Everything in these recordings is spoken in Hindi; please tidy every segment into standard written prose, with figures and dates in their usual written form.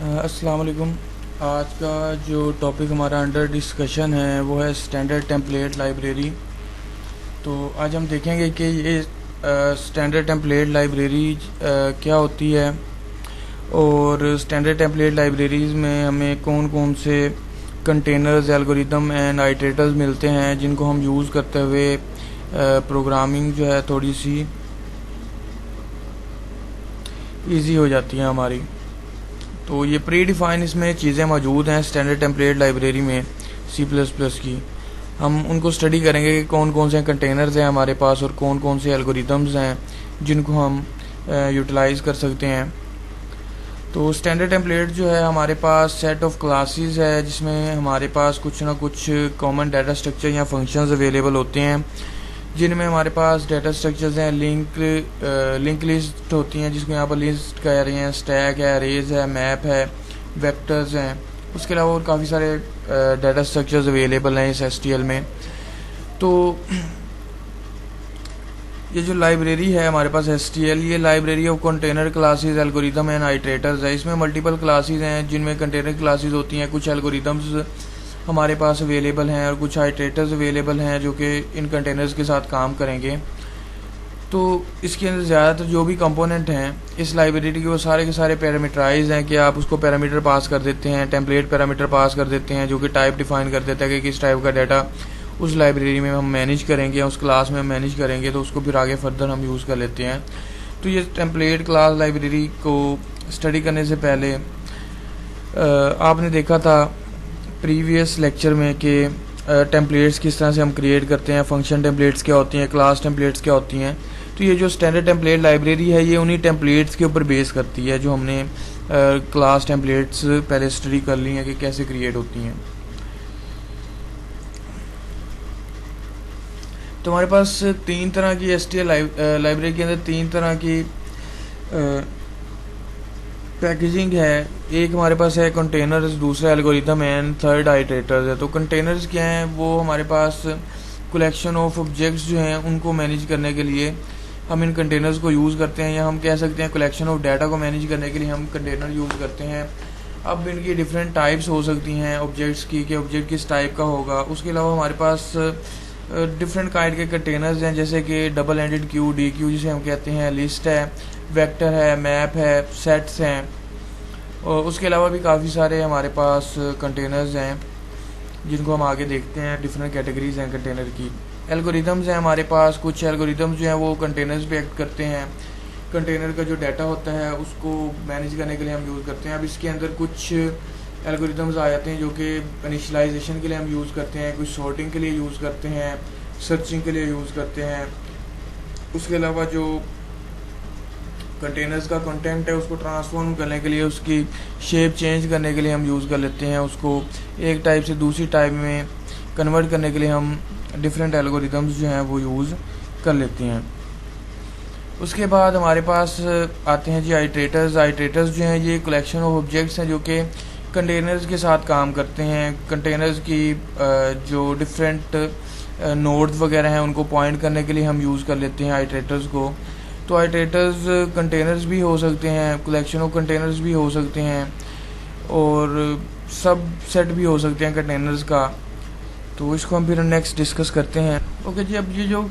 अस्सलाम वालेकुम। आज का जो टॉपिक हमारा अंडर डिस्कशन है वो है स्टैंडर्ड टेम्पलेट लाइब्रेरी। तो आज हम देखेंगे कि ये स्टैंडर्ड टेम्पलेट लाइब्रेरी क्या होती है और स्टैंडर्ड टेम्पलेट लाइब्रेरीज़ में हमें कौन कौन से कंटेनर्स, एल्गोरिदम एंड आइटरेटर्स मिलते हैं जिनको हम यूज़ करते हुए प्रोग्रामिंग जो है थोड़ी सी इजी हो जाती है हमारी। तो ये प्री डिफाइन इसमें चीज़ें मौजूद हैं स्टैंडर्ड टेम्पलेट लाइब्रेरी में सी प्लस प्लस की। हम उनको स्टडी करेंगे कि कौन कौन से कंटेनर्स हैं हमारे पास और कौन कौन से एल्गोरिदम्स हैं जिनको हम यूटिलाइज़ कर सकते हैं। तो स्टैंडर्ड टेम्पलेट जो है हमारे पास सेट ऑफ क्लासेस है जिसमें हमारे पास कुछ ना कुछ कॉमन डाटा स्ट्रक्चर या फंक्शंस अवेलेबल होते हैं, जिनमें हमारे पास डाटा स्ट्रक्चर्स हैं, लिंक लिस्ट होती हैं जिसको यहाँ पर लिस्ट कह रहे हैं, स्टैक है, अरेज है, मैप है, वेक्टर्स हैं। उसके अलावा और काफ़ी सारे डाटा स्ट्रक्चर्स अवेलेबल हैं इस एसटीएल में। तो ये जो लाइब्रेरी है हमारे पास एसटीएल, ये library of container classes, algorithm and iterators है। इसमें मल्टीपल क्लासेस हैं जिनमें कंटेनर क्लासेस होती हैं, कुछ एल्गोरिदम्स हमारे पास अवेलेबल हैं और कुछ आइटरेटर्स अवेलेबल हैं जो कि इन कंटेनर्स के साथ काम करेंगे। तो इसके अंदर ज़्यादातर जो भी कंपोनेंट हैं इस लाइब्रेरी के वो सारे के सारे पैरामीटराइज हैं कि आप उसको पैरामीटर पास कर देते हैं, टेम्पलेट पैरामीटर पास कर देते हैं जो कि टाइप डिफाइन कर देता है कि किस टाइप का डाटा उस लाइब्रेरी में हम मैनेज करेंगे, उस क्लास में हम मैनेज करेंगे, तो उसको फिर आगे फर्दर हम यूज़ कर लेते हैं। तो ये टेम्पलेट क्लास लाइब्रेरी को स्टडी करने से पहले आपने देखा था प्रीवियस लेक्चर में कि टेम्पलेट्स किस तरह से हम क्रिएट करते हैं, फंक्शन टेम्पलेट्स क्या होती हैं, क्लास टेम्पलेट्स क्या होती हैं। तो ये जो स्टैंडर्ड टेम्पलेट लाइब्रेरी है ये उन्हीं टेम्पलेट्स के ऊपर बेस करती है जो हमने क्लास टेम्पलेट्स पहले स्टडी कर ली हैं कि कैसे क्रिएट होती हैं। तो हमारे पास तीन तरह की एसटीएल लाइब्रेरी के अंदर तीन तरह की पैकेजिंग है। एक हमारे पास है कंटेनर्स, दूसरा एल्गोरिदम एंड थर्ड आइटरेटर्स है। तो कंटेनर्स क्या हैं, वो हमारे पास कलेक्शन ऑफ ऑब्जेक्ट्स जो हैं उनको मैनेज करने के लिए हम इन कंटेनर्स को यूज़ करते हैं, या हम कह सकते हैं कलेक्शन ऑफ डाटा को मैनेज करने के लिए हम कंटेनर यूज़ करते हैं। अब इनकी डिफरेंट टाइप्स हो सकती हैं ऑब्जेक्ट्स की कि ऑब्जेक्ट किस टाइप का होगा। उसके अलावा हमारे पास डिफरेंट काइंड के कंटेनर्स हैं जैसे कि double ended queue, D Q जिसे हम कहते हैं, लिस्ट है, वेक्टर है, मैप है, सेट्स हैं, और उसके अलावा भी काफ़ी सारे हमारे पास कंटेनर्स हैं जिनको हम आगे देखते हैं। डिफरेंट कैटेगरीज हैं कंटेनर की। एल्गोरिदम्स हैं हमारे पास, कुछ एल्गोरिदम्स जो हैं वो कंटेनर्स पे एक्ट करते हैं, कंटेनर का जो डाटा होता है उसको मैनेज करने के लिए हम यूज़ करते हैं। अब इसके अंदर कुछ एल्गोरिदम्स आ जाते हैं जो कि इनिशियलाइजेशन के लिए हम यूज़ करते हैं, कुछ सॉर्टिंग के लिए यूज़ करते हैं, सर्चिंग के लिए यूज़ करते हैं। उसके अलावा जो कंटेनर्स का कंटेंट है उसको ट्रांसफॉर्म करने के लिए, उसकी शेप चेंज करने के लिए हम यूज़ कर लेते हैं, उसको एक टाइप से दूसरी टाइप में कन्वर्ट करने के लिए हम डिफरेंट एल्गोरिदम्स जो हैं वो यूज़ कर लेते हैं। उसके बाद हमारे पास आते हैं जी आइटरेटर्स। आइटरेटर्स जो हैं ये कलेक्शन ऑफ ऑब्जेक्ट्स हैं जो कि कंटेनर्स के साथ काम करते हैं। कंटेनर्स की जो डिफरेंट नोड्स वगैरह हैं उनको पॉइंट करने के लिए हम यूज़ कर लेते हैं आइटरेटर्स को। तो आइटरेटर्स कंटेनर्स भी हो सकते हैं, कलेक्शन ऑफ कंटेनर्स भी हो सकते हैं, और सब सेट भी हो सकते हैं कंटेनर्स का। तो इसको हम फिर नेक्स्ट डिस्कस करते हैं। ओके जी, अब ये जो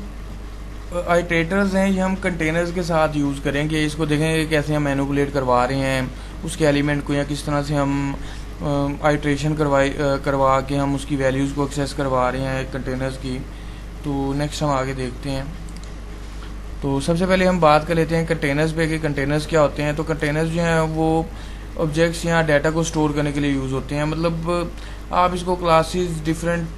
आइटरेटर्स हैं ये हम कंटेनर्स के साथ यूज़ करेंगे। इसको देखेंगे कैसे हम मैनिपुलेट करवा रहे हैं उसके एलिमेंट को, या किस तरह से हम आइट्रेशन करवा के हम उसकी वैल्यूज़ को एक्सेस करवा रहे हैं कंटेनर्स की। तो नेक्स्ट हम आगे देखते हैं। तो सबसे पहले हम बात कर लेते हैं कंटेनर्स पे कि कंटेनर्स क्या होते हैं। तो कंटेनर्स जो हैं वो ऑब्जेक्ट्स या डाटा को स्टोर करने के लिए यूज़ होते हैं। मतलब आप इसको classes different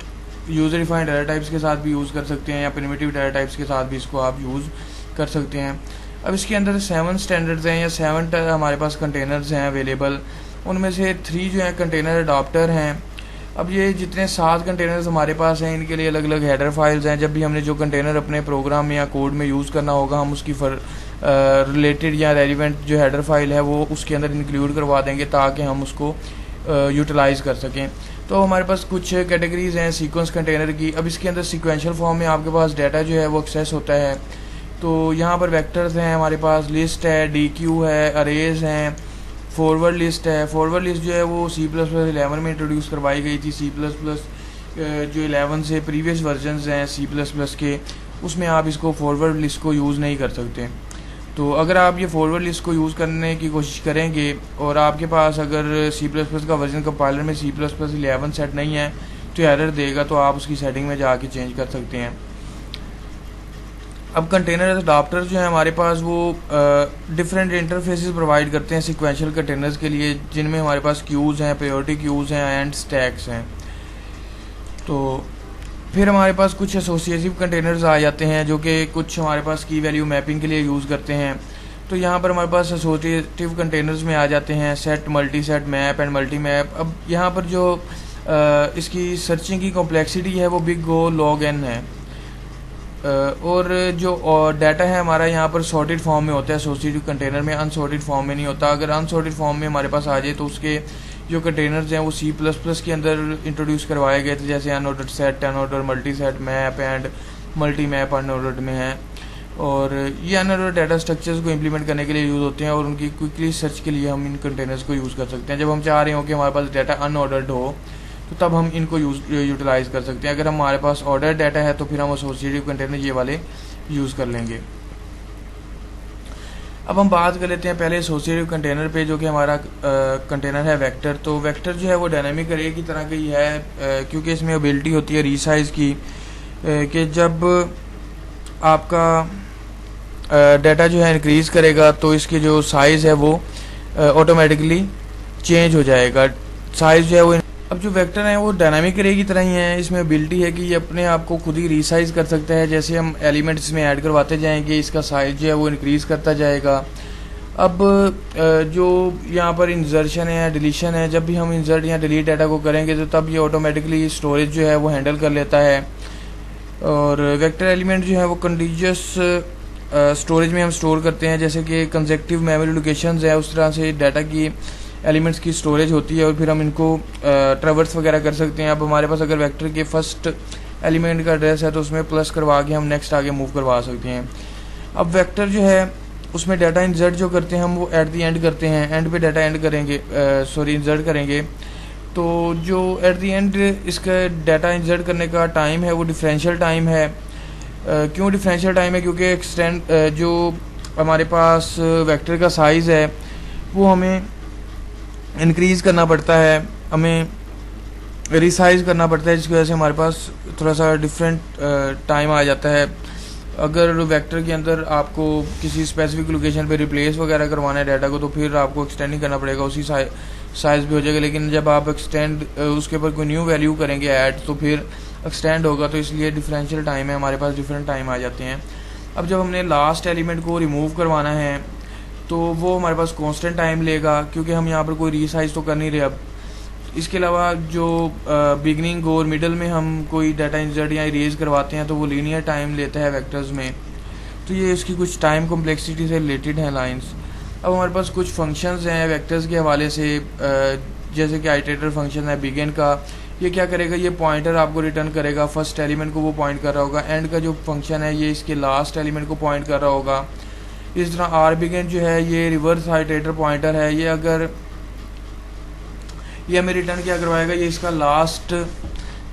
user defined data types के साथ भी यूज़ कर सकते हैं, या प्रिमिटिव डाटा टाइप्स के साथ भी इसको आप यूज़ कर सकते हैं। अब इसके अंदर 7 स्टैंडर्ड्स हैं या 7 हमारे पास कंटेनर्स हैं अवेलेबल। उनमें से 3 जो हैं कंटेनर अडॉप्टर हैं। अब ये जितने 7 कंटेनर्स हमारे पास हैं इनके लिए अलग अलग हेडर फाइल्स हैं। जब भी हमने जो कंटेनर अपने प्रोग्राम में या कोड में यूज़ करना होगा हम उसकी रिलेटेड या रेलिवेंट जो हेडर फाइल है वो उसके अंदर इंक्लूड करवा देंगे ताकि हम उसको यूटिलाइज़ कर सकें। तो हमारे पास कुछ कैटेगरीज हैं सीक्वेंस कंटेनर की। अब इसके अंदर सीक्वेंशियल फॉर्म में आपके पास डाटा जो है वो एक्सेस होता है। तो यहाँ पर वेक्टर्स हैं हमारे पास, लिस्ट है, डी क्यू है, अरेज हैं, फॉरवर्ड लिस्ट है। फॉरवर्ड लिस्ट जो है वो C++11 में इंट्रोड्यूस करवाई गई थी। C++ जो 11 से प्रीवियस वर्जन्स हैं C++ के, उसमें आप इसको फॉरवर्ड लिस्ट को यूज़ नहीं कर सकते। तो अगर आप ये फॉरवर्ड लिस्ट को यूज़ करने की कोशिश करेंगे और आपके पास अगर C++ का वर्जन कंपाइलर में C++11 सेट नहीं है तो एरर देगा, तो आप उसकी सेटिंग में जाके चेंज कर सकते हैं। अब कंटेनर अडाप्टर जो है हमारे पास वो डिफरेंट इंटरफेसेस प्रोवाइड करते हैं सिक्वेंशियल कंटेनर्स के लिए, जिनमें हमारे पास क्यूज़ हैं, प्रायोरिटी क्यूज़ हैं एंड स्टैक्स हैं। तो फिर हमारे पास कुछ एसोसिएटिव कंटेनर्स आ जाते हैं जो कि कुछ हमारे पास की वैल्यू मैपिंग के लिए यूज़ करते हैं। तो यहाँ पर हमारे पास एसोसिएटिव कंटेनर्स में आ जाते हैं set, multi set, map and multi map. अब यहाँ पर जो इसकी सर्चिंग की कॉम्प्लेक्सिटी है वो बिग O log n है, और जो डाटा है हमारा यहाँ पर सॉर्टेड फॉर्म में होता है एसोसिएटिव कंटेनर में, अनसॉर्टेड फॉर्म में नहीं होता। अगर अनसॉर्टेड फॉर्म में हमारे पास आ जाए तो उसके जो कंटेनर्स हैं वो C++ के अंदर इंट्रोड्यूस करवाए गए थे, जैसे unordered set, unordered multi set, map and multi map unordered में है। और ये अनऑर्डर्ड डाटा स्ट्रक्चर्स को इंप्लीमेंट करने के लिए यूज़ होते हैं और उनकी क्विकली सर्च के लिए हम इन कंटेनर्स को यूज़ कर सकते हैं। जब हम चाह रहे हो कि हमारे पास डाटा अनऑर्डर्ड हो तो तब हम इनको यूटिलाइज़ कर सकते हैं। अगर हमारे पास ऑर्डर डाटा है तो फिर हम एसोसिएटिव कंटेनर ये वाले यूज़ कर लेंगे। अब हम बात कर लेते हैं पहले एसोसिएटिव कंटेनर पे, जो कि हमारा कंटेनर है वेक्टर। तो वेक्टर जो है वो डायनामिक अरे की तरह की है, क्योंकि इसमें एबिलिटी होती है रीसाइज की, कि जब आपका डाटा जो है इंक्रीज़ करेगा तो इसकी जो साइज़ है वो ऑटोमेटिकली चेंज हो जाएगा। साइज़ जो है वो, अब जो वेक्टर है वो डायनामिक अरे की तरह ही है। इसमें एबिलिटी है कि ये अपने आप को खुद ही रीसाइज कर सकता है। जैसे हम एलिमेंट्स में ऐड करवाते जाएंगे इसका साइज जो है वो इंक्रीज़ करता जाएगा। अब जो यहाँ पर इंसर्शन है, डिलीशन है, जब भी हम इंसर्ट या डिलीट डाटा को करेंगे तो तब ये ऑटोमेटिकली स्टोरेज जो है वो हैंडल कर लेता है। और वेक्टर एलिमेंट जो है वो कंटीन्यूअस स्टोरेज में हम स्टोर करते हैं, जैसे कि कंसेक्टिव मेमोरी लोकेशंस है, उस तरह से डाटा की एलिमेंट्स की स्टोरेज होती है और फिर हम इनको ट्रैवर्स वगैरह कर सकते हैं। अब हमारे पास अगर वेक्टर के फर्स्ट एलिमेंट का एड्रेस है तो उसमें प्लस करवा के हम नेक्स्ट आगे मूव करवा सकते हैं। अब वेक्टर जो है उसमें डाटा इंसर्ट जो करते हैं हम वो एट द एंड करते हैं, एंड पे डाटा एंड करेंगे, इंसर्ट करेंगे। तो जो एट द एंड इसका डाटा इंसर्ट करने का टाइम है वो डिफरेंशियल टाइम है। क्यों डिफरेंशियल टाइम है? क्योंकि एक्सटेंड जो हमारे पास वेक्टर का साइज़ है वो हमें इंक्रीज़ करना पड़ता है, हमें रिसाइज करना पड़ता है, जिसकी वजह से हमारे पास थोड़ा सा डिफरेंट टाइम आ जाता है। अगर वेक्टर के अंदर आपको किसी स्पेसिफिक लोकेशन पे रिप्लेस वगैरह करवाना है डाटा को तो फिर आपको एक्सटेंड नहीं करना पड़ेगा, उसी साइज़ भी हो जाएगा। लेकिन जब आप एक्सटेंड उसके ऊपर कोई न्यू वैल्यू करेंगे ऐड तो फिर एक्सटेंड होगा, तो इसलिए डिफरेंशियल टाइम है, हमारे पास डिफरेंट टाइम आ जाते हैं। अब जब हमने लास्ट एलिमेंट को रिमूव करवाना है तो वो हमारे पास कांस्टेंट टाइम लेगा, क्योंकि हम यहाँ पर कोई रीसाइज तो कर नहीं रहे। अब इसके अलावा जो बिगनिंग और मिडल में हम कोई डाटा इंसर्ट या इरेज करवाते हैं तो वो लीनियर टाइम लेता है वेक्टर्स में। तो ये इसकी कुछ टाइम कॉम्प्लेक्सिटी से रिलेटेड हैं लाइंस। अब हमारे पास कुछ फंक्शंस हैं वेक्टर्स के हवाले से, जैसे कि आइटरेटर फंक्शन है बिगिन का। ये क्या करेगा? ये पॉइंटर आपको रिटर्न करेगा, फर्स्ट एलिमेंट को वो पॉइंट कर रहा होगा। एंड का जो फंक्शन है ये इसके लास्ट एलिमेंट को पॉइंट कर रहा होगा। इस तरह आर बिगिन जो है ये रिवर्स आइटरेटर पॉइंटर है, ये अगर ये हमें रिटर्न क्या करवाएगा? ये इसका लास्ट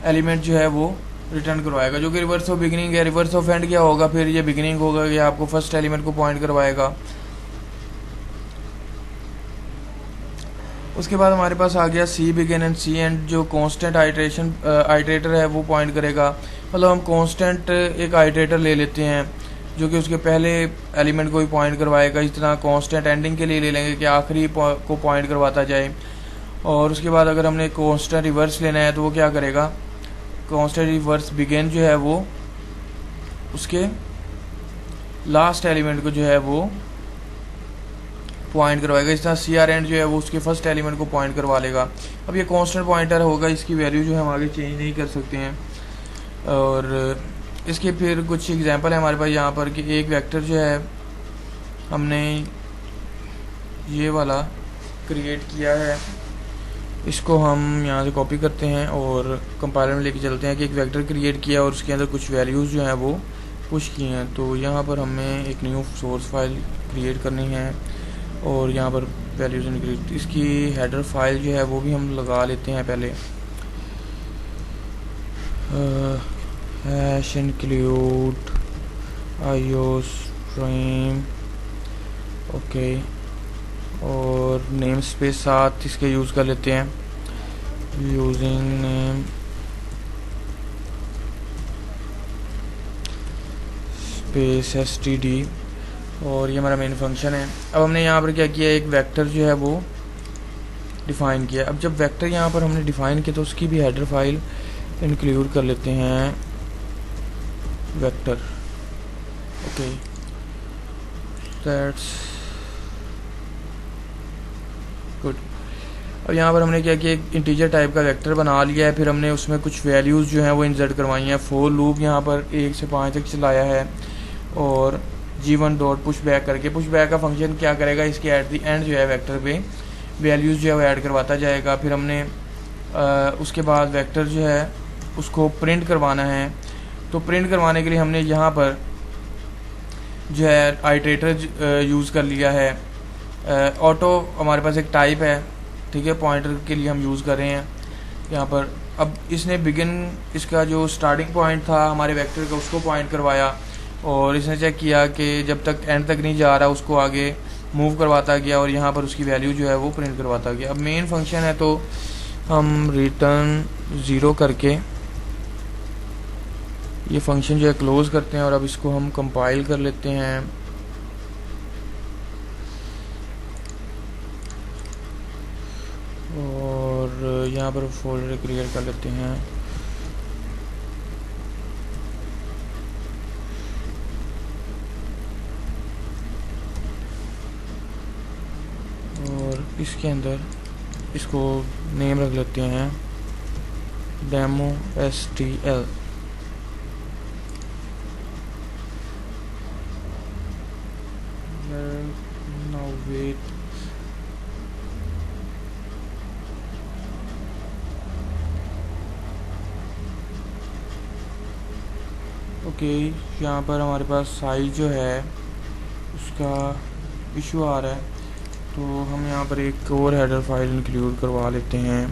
एलिमेंट जो है वो रिटर्न करवाएगा, जो कि रिवर्स ऑफ बिगिनिंग है। रिवर्स ऑफ एंड क्या होगा? फिर ये बिगिनिंग होगा, ये आपको फर्स्ट एलिमेंट को पॉइंट करवाएगा। उसके बाद हमारे पास आ गया सी बिगिन एंड सी एंड, जो कांस्टेंट आइटरेटर है वो पॉइंट करेगा। मतलब हम कांस्टेंट एक आइटरेटर ले लेते हैं जो कि उसके पहले एलिमेंट को ही पॉइंट करवाएगा। इस तरह कांस्टेंट एंडिंग के लिए ले लेंगे कि आखिरी को पॉइंट करवाता जाए। और उसके बाद अगर हमने कांस्टेंट रिवर्स लेना है तो वो क्या करेगा? कांस्टेंट रिवर्स बिगिन जो है वो उसके लास्ट एलिमेंट को जो है वो पॉइंट करवाएगा। इस तरह सी आर एंड जो है वो उसके फर्स्ट एलिमेंट को पॉइंट करवा लेगा। अब ये कांस्टेंट पॉइंटर होगा, इसकी वैल्यू जो है हम आगे चेंज नहीं कर सकते हैं। और इसके फिर कुछ एग्जांपल है हमारे पास यहाँ पर कि एक वेक्टर जो है हमने ये वाला क्रिएट किया है, इसको हम यहाँ से कॉपी करते हैं और कंपाइलर में लेके चलते हैं कि एक वेक्टर क्रिएट किया और उसके अंदर कुछ वैल्यूज़ जो हैं वो पुश की हैं। तो यहाँ पर हमें एक न्यू सोर्स फाइल क्रिएट करनी है और यहाँ पर वैल्यूज इंक्रीज। इसकी हेडर फाइल जो है वो भी हम लगा लेते हैं पहले। हैश इंक्लूड आईओस्ट्रीम, ओके, और नेम स्पेस साथ इसके यूज़ कर लेते हैं, यूजिंग नेम स्पेस std, और ये हमारा मेन फंक्शन है। अब हमने यहाँ पर क्या किया, एक वेक्टर जो है वो डिफ़ाइन किया। अब जब वेक्टर यहाँ पर हमने डिफ़ाइन किया तो उसकी भी हेडर फाइल इंक्लूड कर लेते हैं, वेक्टर, ओके, दैट्स गुड। अब यहाँ पर हमने क्या किया, एक इंटीजर टाइप का वेक्टर बना लिया है, फिर हमने उसमें कुछ वैल्यूज़ जो हैं वो इंसर्ट करवाई हैं। फॉर लूप यहाँ पर 1 से 5 तक चलाया है, और g1 डॉट पुश बैक करके, पुश बैक का फंक्शन क्या करेगा, इसके एट द एंड जो है वेक्टर पे वैल्यूज़ जो है वो ऐड करवाता जाएगा। फिर हमने उसके बाद वेक्टर जो है उसको प्रिंट करवाना है। तो प्रिंट करवाने के लिए हमने यहाँ पर जो है आइटरेटर यूज़ कर लिया है। ऑटो हमारे पास एक टाइप है, ठीक है, पॉइंटर के लिए हम यूज़ कर रहे हैं यहाँ पर। अब इसने बिगिन, इसका जो स्टार्टिंग पॉइंट था हमारे वेक्टर का, उसको पॉइंट करवाया, और इसने चेक किया कि जब तक एंड तक नहीं जा रहा उसको आगे मूव करवाता गया, और यहाँ पर उसकी वैल्यू जो है वो प्रिंट करवाता गया। अब मेन फंक्शन है तो हम रिटर्न 0 करके ये फंक्शन जो है क्लोज़ करते हैं, और अब इसको हम कंपाइल कर लेते हैं। और यहाँ पर फोल्डर क्रिएट कर लेते हैं। और इसके अंदर इसको नेम रख लेते हैं demo stl। Now wait, okay, यहाँ पर हमारे पास साइज जो है उसका इशू आ रहा है, तो हम यहाँ पर एक और हेडर फाइल इंक्लूड करवा लेते हैं।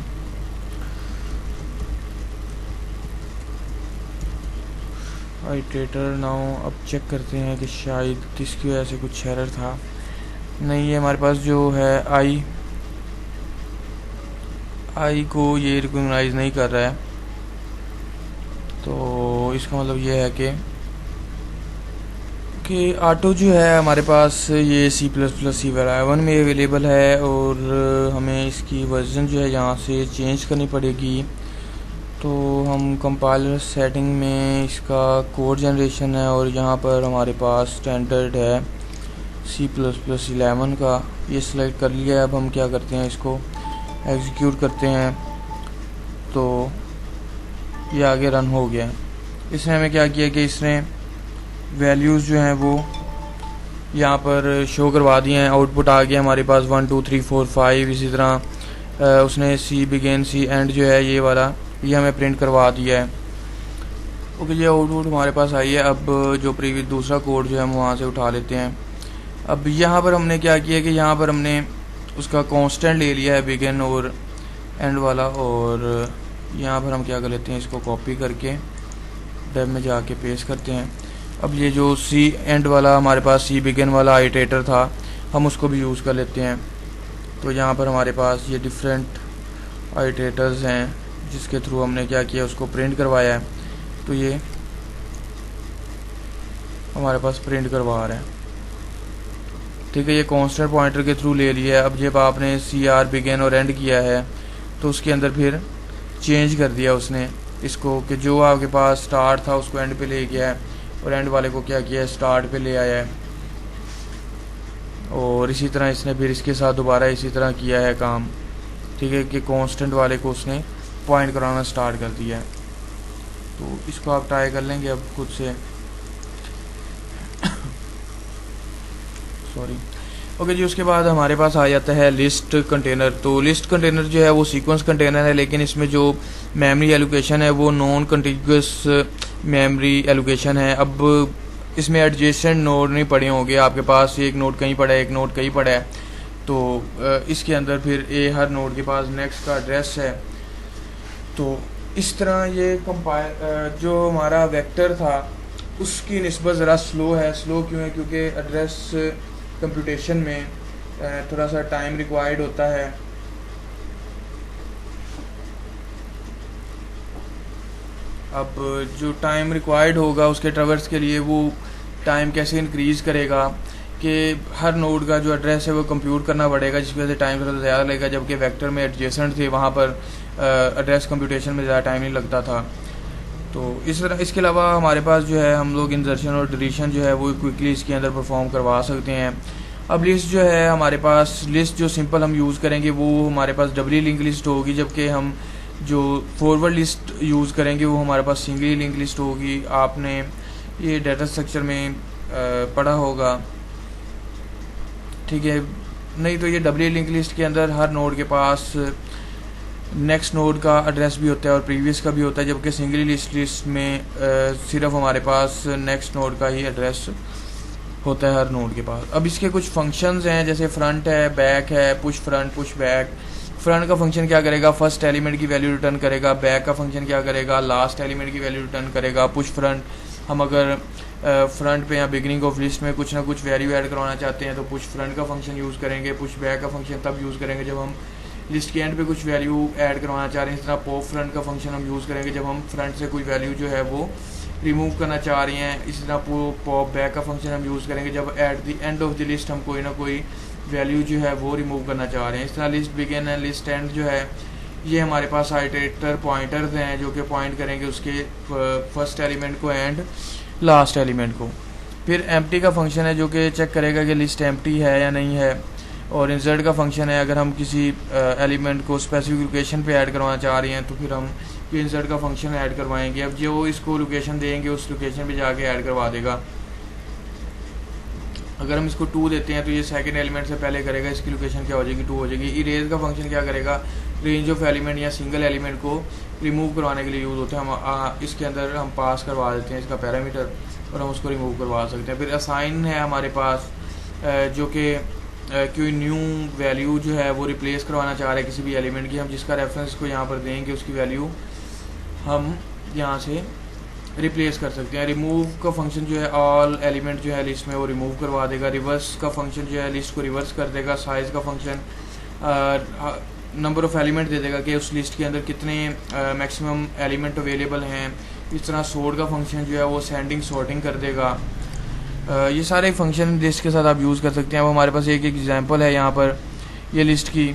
आइटरेटर नाउ, अब चेक करते हैं कि शायद इसकी वजह से कुछ एरर था। नहीं, ये हमारे पास जो है आई को ये रिकॉग्नाइज नहीं कर रहा है, तो इसका मतलब ये है कि ऑटो जो है हमारे पास ये C++C++1 में अवेलेबल है, और हमें इसकी वर्जन जो है यहाँ से चेंज करनी पड़ेगी। तो हम कंपाइलर सेटिंग में इसका कोड जनरेशन है, और यहाँ पर हमारे पास स्टैंडर्ड है C++11 का, ये सिलेक्ट कर लिया है। अब हम क्या करते हैं, इसको एग्जीक्यूट करते हैं, तो ये आगे रन हो गया। इसने हमें क्या किया कि इसने वैल्यूज़ जो हैं वो यहाँ पर शो करवा दिए हैं। आउटपुट आ गया हमारे पास 1 2 3 4 5। इसी तरह उसने सी बिगिन सी एंड जो है ये वाला, ये हमें प्रिंट करवा दिया है। ओके, ये आउटपुट हमारे पास आई है। अब जो प्रीवियस दूसरा कोड जो है हम वहाँ से उठा लेते हैं। अब यहाँ पर हमने क्या किया कि यहाँ पर हमने उसका कांस्टेंट ले लिया है, बिगिन और एंड वाला, और यहाँ पर हम क्या कर लेते हैं, इसको कॉपी करके डेव में जाके पेस्ट करते हैं। अब ये जो सी एंड वाला हमारे पास सी बिगिन वाला आइटरेटर था, हम उसको भी यूज़ कर लेते हैं। तो यहाँ पर हमारे पास ये डिफरेंट आइटरेटर्स हैं जिसके थ्रू हमने क्या किया, उसको प्रिंट करवाया है। तो ये हमारे पास प्रिंट करवा रहा है, ठीक है। ये कांस्टेंट पॉइंटर के थ्रू ले लिया है। अब जब आपने CR बिगिन और एंड किया है तो उसके अंदर फिर चेंज कर दिया उसने इसको, कि जो आपके पास स्टार्ट था उसको एंड पे ले गया है, और एंड वाले को क्या किया है, स्टार्ट पे ले आया है। और इसी तरह इसने फिर इसके साथ दोबारा इसी तरह किया है काम, ठीक है, कि कांस्टेंट वाले को उसने पॉइंट कराना स्टार्ट कर दिया है। तो इसको आप ट्राई कर लेंगे अब खुद से। सॉरी। ओके जी, उसके बाद हमारे पास आ जाता है लिस्ट कंटेनर। तो लिस्ट कंटेनर जो है वो सीक्वेंस कंटेनर है, लेकिन इसमें जो मेमोरी एलोकेशन है वो नॉन कंटिग्यूस मेमोरी एलोकेशन है। अब इसमें एडजेसेंट नोड नहीं पड़े होंगे, आपके पास एक नोड कहीं पड़ा है, एक नोड कहीं पड़ा है। तो इसके अंदर फिर हर नोड के पास नेक्स्ट का एड्रेस है। तो इस तरह ये कंपाइल जो हमारा वेक्टर था उसकी निस्बत ज़रा स्लो है। स्लो क्यों है? क्योंकि एड्रेस कंप्यूटेशन में थोड़ा सा टाइम रिक्वायर्ड होता है। अब जो टाइम रिक्वायर्ड होगा उसके ट्रैवर्स के लिए वो टाइम कैसे इंक्रीज़ करेगा कि हर नोड का जो एड्रेस है वो कंप्यूट करना पड़ेगा, जिसकी वजह से टाइम थोड़ा ज़्यादा लगेगा। जबकि वेक्टर में एडजेसेंट थे वहाँ पर एड्रेस कंप्यूटेशन में ज़्यादा टाइम नहीं लगता था। तो इस तरह इसके अलावा हमारे पास जो है हम लोग इंसर्शन और डिलीशन जो है वो क्विकली इसके अंदर परफॉर्म करवा सकते हैं। अब लिस्ट जो है हमारे पास, लिस्ट जो सिंपल हम यूज़ करेंगे वो हमारे पास डबली लिंक लिस्ट होगी, जबकि हम जो फॉरवर्ड लिस्ट यूज़ करेंगे वो हमारे पास सिंगली लिंक लिस्ट होगी। आपने ये डाटा स्ट्रक्चर में पढ़ा होगा, ठीक है। नहीं तो ये डबली लिंक लिस्ट के अंदर हर नोड के पास नेक्स्ट नोड का एड्रेस भी होता है और प्रीवियस का भी होता है, जबकि सिंगली लिस्ट में सिर्फ हमारे पास नेक्स्ट नोड का ही एड्रेस होता है हर नोड के पास। अब इसके कुछ फंक्शंस हैं, जैसे फ्रंट है, बैक है, push front, push back. Front का फंक्शन क्या करेगा? फर्स्ट एलिमेंट की वैल्यू रिटर्न करेगा। बैक का फंक्शन क्या करेगा? लास्ट एलिमेंट की वैल्यू रिटर्न करेगा। पुश फ्रंट, हम अगर फ्रंट पे या बिगनिंग ऑफ लिस्ट में कुछ ना कुछ वैल्यू ऐड करवाना चाहते हैं तो पुश फ्रंट का फंक्शन यूज़ करेंगे। पुश बैक का फंक्शन तब यूज़ करेंगे जब हम लिस्ट के एंड पे कुछ वैल्यू ऐड करवाना चाह रहे हैं। इस तरह पॉप फ्रंट का फंक्शन हम यूज़ करेंगे जब हम फ्रंट से कोई वैल्यू जो है वो रिमूव करना चाह रहे हैं। इसी तरह पॉप बैक का फंक्शन हम यूज़ करेंगे जब at the end of the list हम कोई ना कोई वैल्यू जो है वो रिमूव करना चाह रहे हैं। इस तरह list begin and list and जो है ये हमारे पास आइटरेटर पॉइंटर्स हैं जो कि पॉइंट करेंगे उसके फर्स्ट एलिमेंट को एंड लास्ट एलिमेंट को। फिर एम्प्टी का फंक्शन है जो कि चेक करेगा कि लिस्ट एम्प्टी है या नहीं है। और इंसर्ट का फंक्शन है, अगर हम किसी एलिमेंट को स्पेसिफिक लोकेशन पे ऐड करवाना चाह रहे हैं तो फिर हम ये इंसर्ट का फंक्शन ऐड करवाएंगे। अब जो इसको लोकेशन देंगे उस लोकेशन पे जाके ऐड करवा देगा। अगर हम इसको 2 देते हैं तो ये सेकंड एलिमेंट से पहले करेगा, इसकी लोकेशन क्या हो जाएगी? 2 हो जाएगी। इरेज का फंक्शन क्या करेगा? रेंज ऑफ एलिमेंट या सिंगल एलिमेंट को रिमूव करवाने के लिए यूज़ होते हैं। हम इसके अंदर हम पास करवा देते हैं इसका पैरामीटर और हम उसको रिमूव करवा सकते हैं। फिर असाइन है हमारे पास जो कि कोई न्यू वैल्यू जो है वो रिप्लेस करवाना चाह रहे हैं किसी भी एलिमेंट की, हम जिसका रेफरेंस को यहाँ पर देंगे उसकी वैल्यू हम यहाँ से रिप्लेस कर सकते हैं। रिमूव का फंक्शन जो है ऑल एलिमेंट जो है लिस्ट में वो रिमूव करवा देगा। रिवर्स का फंक्शन जो है लिस्ट को रिवर्स कर देगा। साइज़ का फंक्शन नंबर ऑफ़ एलिमेंट दे देगा कि उस लिस्ट के अंदर कितने मैक्सिमम एलिमेंट अवेलेबल हैं। इस तरह सोर्ट का फंक्शन जो है वो सेंडिंग सॉर्टिंग कर देगा। ये सारे फंक्शन लिस्ट के साथ आप यूज़ कर सकते हैं। अब हमारे पास एक एग्जांपल है यहाँ पर ये लिस्ट की,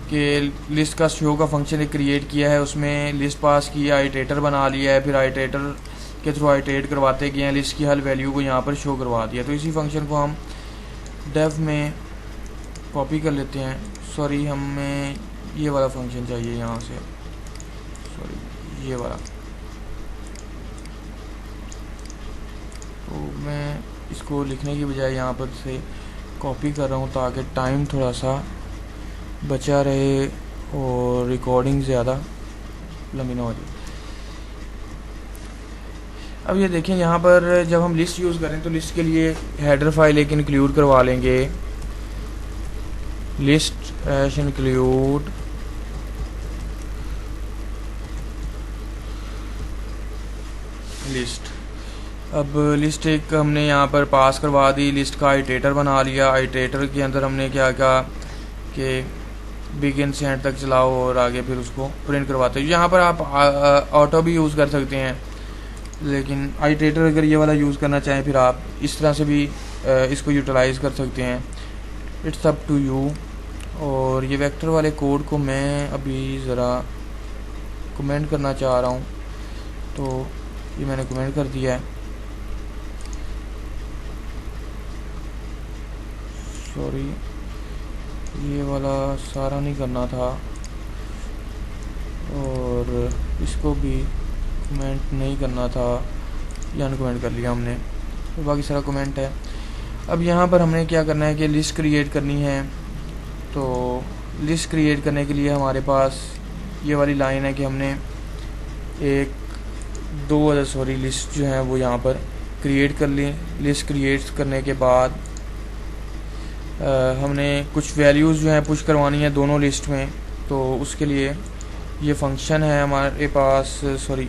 कि लिस्ट का शो का फंक्शन एक क्रिएट किया है, उसमें लिस्ट पास किया, आइटरेटर बना लिया है, फिर आइटरेटर के थ्रू आइटरेट करवाते गए हैं, लिस्ट की हर वैल्यू को यहाँ पर शो करवा दिया। तो इसी फंक्शन को हम डेव में कॉपी कर लेते हैं। सॉरी, हमें ये वाला फंक्शन चाहिए यहाँ से, सॉरी ये वाला। तो मैं इसको लिखने की बजाय यहाँ पर से कॉपी कर रहा हूँ ताकि टाइम थोड़ा सा बचा रहे और रिकॉर्डिंग ज़्यादा लंबी ना हो जाए। अब ये देखें यहाँ पर जब हम लिस्ट यूज़ करें तो लिस्ट के लिए हेडर फाइल एक इंक्लूड करवा लेंगे, लिस्ट एश इंक्लूड लिस्ट। अब लिस्ट एक हमने यहाँ पर पास करवा दी, लिस्ट का आइटरेटर बना लिया। आइटरेटर के अंदर हमने क्या कहा कि बिगिन से एंड तक चलाओ और आगे फिर उसको प्रिंट करवाते हैं। यहाँ पर आप ऑटो भी यूज़ कर सकते हैं, लेकिन आइटरेटर अगर ये वाला यूज़ करना चाहें फिर आप इस तरह से भी इसको यूटिलाइज़ कर सकते हैं। It's up to you. और ये वेक्टर वाले कोड को मैं अभी ज़रा कमेंट करना चाह रहा हूँ, तो ये मैंने कमेंट कर दिया है। सॉरी, ये वाला सारा नहीं करना था और इसको भी कमेंट नहीं करना था, ये अनकमेंट कर लिया हमने, तो बाकी सारा कमेंट है। अब यहाँ पर हमने क्या करना है कि लिस्ट क्रिएट करनी है। तो लिस्ट क्रिएट करने के लिए हमारे पास ये वाली लाइन है कि हमने लिस्ट जो है वो यहाँ पर क्रिएट कर ली। लिस्ट क्रिएट करने के बाद हमने कुछ वैल्यूज़ जो हैं पुश करवानी है दोनों लिस्ट में, तो उसके लिए ये फंक्शन है हमारे पास, सॉरी,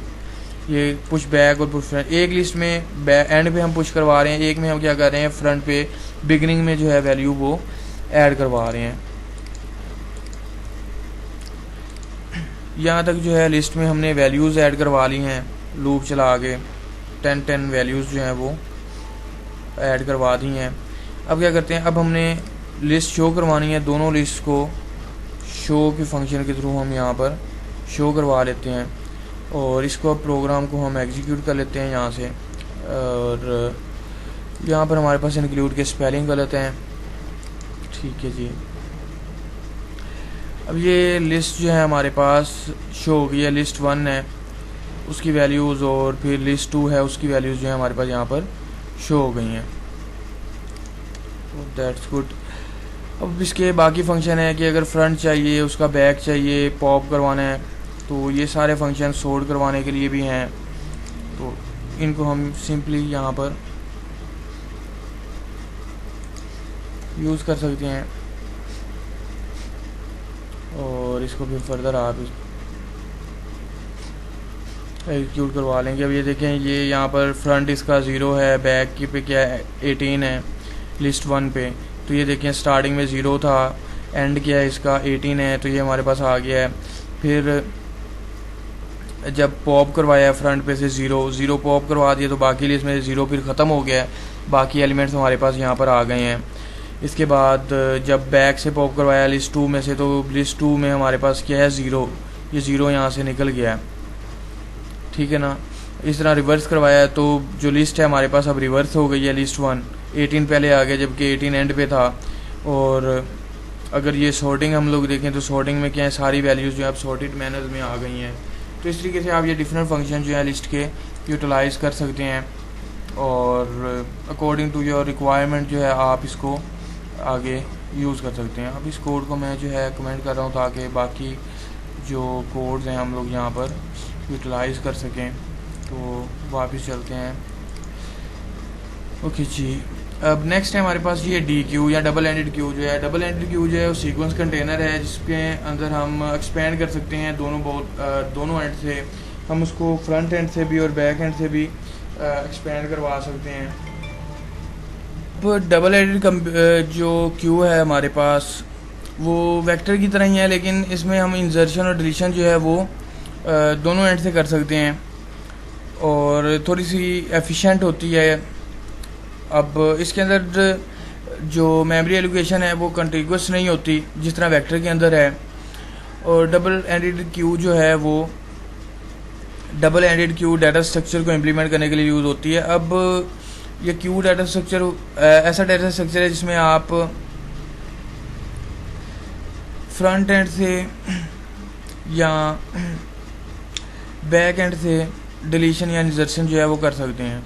ये पुश बैक और पुश फ्रंट। एक लिस्ट में एंड पे हम पुश करवा रहे हैं, एक में हम क्या कर रहे हैं फ्रंट पे बिगनिंग में जो है वैल्यू वो ऐड करवा रहे हैं। यहाँ तक जो है लिस्ट में हमने वैल्यूज़ ऐड करवा ली हैं, लूप चला के 10 वैल्यूज़ जो हैं वो ऐड करवा दी हैं। अब क्या करते हैं, अब हमने लिस्ट शो करवानी है, दोनों लिस्ट को शो के फंक्शन के थ्रू हम यहाँ पर शो करवा लेते हैं और इसको अब प्रोग्राम को हम एग्जीक्यूट कर लेते हैं यहाँ से। और यहाँ पर हमारे पास इंक्लूड के स्पेलिंग गलत हैं, ठीक है जी। अब ये लिस्ट जो है हमारे पास शो हो गई है, लिस्ट 1 है उसकी वैल्यूज़ और फिर लिस्ट 2 है उसकी वैल्यूज़ जो है हमारे पास यहाँ पर शो हो गई हैं। That's good. अब इसके बाकी फंक्शन है कि अगर फ्रंट चाहिए, उसका बैक चाहिए, पॉप करवाना है, तो ये सारे फंक्शन सोर्ट करवाने के लिए भी हैं, तो इनको हम सिंपली यहाँ पर यूज़ कर सकते हैं और इसको फिर फर्दर आप एग्जीक्यूट करवा लेंगे। अब ये देखें, ये यहाँ पर फ्रंट इसका 0 है, बैक की पे क्या है 18 है लिस्ट 1 पे, तो ये देखें स्टार्टिंग में 0 था, एंड क्या है इसका 18 है, तो ये हमारे पास आ गया है। फिर जब पॉप करवाया फ्रंट पे से 0 पॉप करवा दिया तो बाकी लिस्ट में 0 फिर ख़त्म हो गया है, बाकी एलिमेंट्स हमारे पास यहाँ पर आ गए हैं। इसके बाद जब बैक से पॉप करवाया लिस्ट 2 में से, तो लिस्ट 2 में हमारे पास क्या है 0, ये 0 यहाँ से निकल गया है, ठीक है ना। इस तरह रिवर्स करवाया तो जो लिस्ट है हमारे पास अब रिवर्स हो गई है, लिस्ट 1 18 पहले आ गया जबकि 18 एंड पे था। और अगर ये सॉर्टिंग हम लोग देखें तो सॉर्टिंग में क्या है, सारी वैल्यूज़ जो है अब सॉर्टेड मैनर में आ गई हैं। तो इस तरीके से आप ये डिफरेंट फंक्शन जो है लिस्ट के यूटिलाइज़ कर सकते हैं और अकॉर्डिंग टू योर रिक्वायरमेंट जो है आप इसको आगे यूज़ कर सकते हैं। अब इस कोड को मैं जो है कमेंट कर रहा हूँ ताकि बाकी जो कोड्स हैं हम लोग यहाँ पर यूटिलाइज़ कर सकें। तो वापस चलते हैं, ओके जी। अब नेक्स्ट है हमारे पास ये डी क्यू या डबल एंडेड क्यू जो है। डबल एंडेड क्यू जो है वो सीक्वेंस कंटेनर है जिसके अंदर हम एक्सपेंड कर सकते हैं दोनों एंड से, हम उसको फ्रंट एंड से भी और बैक एंड से भी एक्सपेंड करवा सकते हैं। अब डबल एंडेड जो क्यू है हमारे पास वो वेक्टर की तरह ही है, लेकिन इसमें हम इंसर्शन और डिलीशन जो है वो दोनों एंड से कर सकते हैं और थोड़ी सी एफिशिएंट होती है। अब इसके अंदर जो मेमोरी एलोकेशन है वो कंटिन्यूअस नहीं होती जिस तरह वेक्टर के अंदर है, और डबल एंडेड क्यू जो है वो double ended queue data structure को इम्प्लीमेंट करने के लिए यूज़ होती है। अब ये क्यू डाटा स्ट्रक्चर ऐसा डाटा स्ट्रक्चर है जिसमें आप फ्रंट एंड से या बैक एंड से डिलीशन या इंसर्शन जो है वो कर सकते हैं,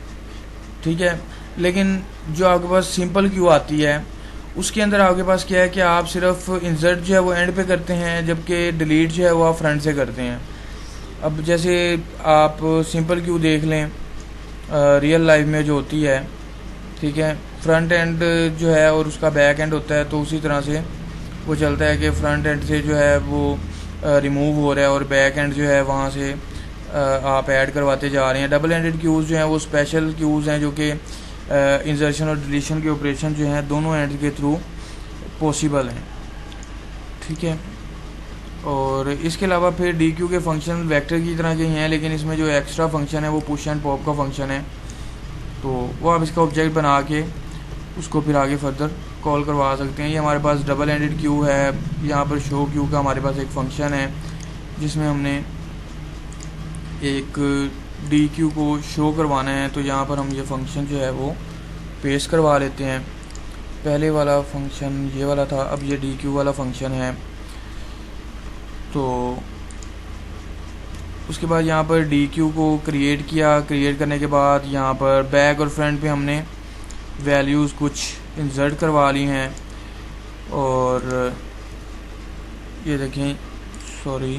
ठीक है। लेकिन जो आपके पास सिंपल क्यू आती है उसके अंदर आपके पास क्या है कि आप सिर्फ इंसर्ट जो है वो एंड पे करते हैं जबकि डिलीट जो है वो आप फ्रंट से करते हैं। अब जैसे आप सिंपल क्यू देख लें रियल लाइफ में जो होती है, ठीक है, फ्रंट एंड जो है और उसका बैक एंड होता है, तो उसी तरह से वो चलता है कि फ्रंट एंड से जो है वो रिमूव हो रहा है और बैक एंड जो है वहाँ से आप ऐड करवाते जा रहे हैं। डबल एंडेड क्यूज़ जो हैं वो स्पेशल क्यूज़ हैं जो कि इंसर्शन और डिलीशन के ऑपरेशन जो हैं दोनों एंड के थ्रू पॉसिबल हैं, ठीक है। और इसके अलावा फिर डी क्यू के फंक्शन वेक्टर की तरह के हैं, लेकिन इसमें जो एक्स्ट्रा फंक्शन है वो पुश एंड पॉप का फंक्शन है, तो वो आप इसका ऑब्जेक्ट बना के उसको फिर आगे फर्दर कॉल करवा सकते हैं। ये हमारे पास डबल एंडेड क्यू है। यहाँ पर शो क्यू का हमारे पास एक फ़ंक्शन है जिसमें हमने एक डी क्यू को शो करवाना है, तो यहाँ पर हम ये फंक्शन जो है वो पेश करवा लेते हैं। पहले वाला फंक्शन ये वाला था, अब ये डी क्यू वाला फंक्शन है। तो उसके बाद यहाँ पर डी क्यू को क्रिएट किया, क्रिएट करने के बाद यहाँ पर बैक और फ्रंट पे हमने वैल्यूज़ कुछ इंसर्ट करवा ली हैं। और ये देखें, सॉरी,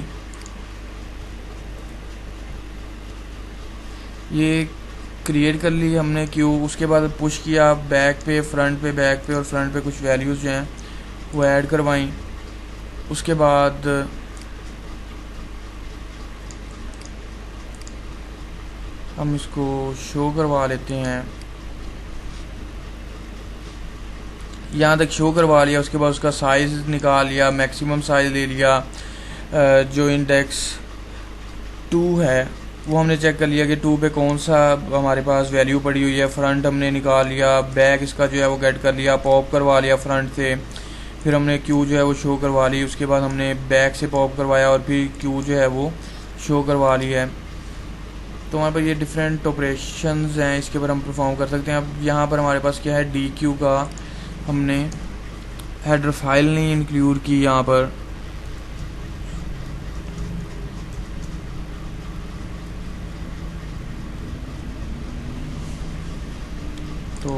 ये क्रिएट कर ली हमने क्यू। उसके बाद पुश किया बैक पे, फ्रंट पे, बैक पे और फ्रंट पे कुछ वैल्यूज़ जो हैं वो ऐड करवाई। उसके बाद हम इसको शो करवा लेते हैं, यहाँ तक शो करवा लिया। उसके बाद उसका साइज़ निकाल लिया, मैक्सिमम साइज़ ले लिया। जो इंडेक्स 2 है वो हमने चेक कर लिया कि 2 पे कौन सा हमारे पास वैल्यू पड़ी हुई है। फ्रंट हमने निकाल लिया, बैक इसका जो है वो गेट कर लिया, पॉप करवा लिया फ्रंट से। फिर हमने क्यू जो है वो शो करवा ली। उसके बाद हमने बैक से पॉप करवाया और फिर क्यू जो है वो शो करवा ली है। तो हमारे पास ये डिफरेंट ऑपरेशंस हैं, इसके ऊपर हम परफॉर्म कर सकते हैं। अब यहाँ पर हमारे पास क्या है, डी क्यू का हमने हेडर फाइल नहीं इंक्लूड की यहाँ पर। तो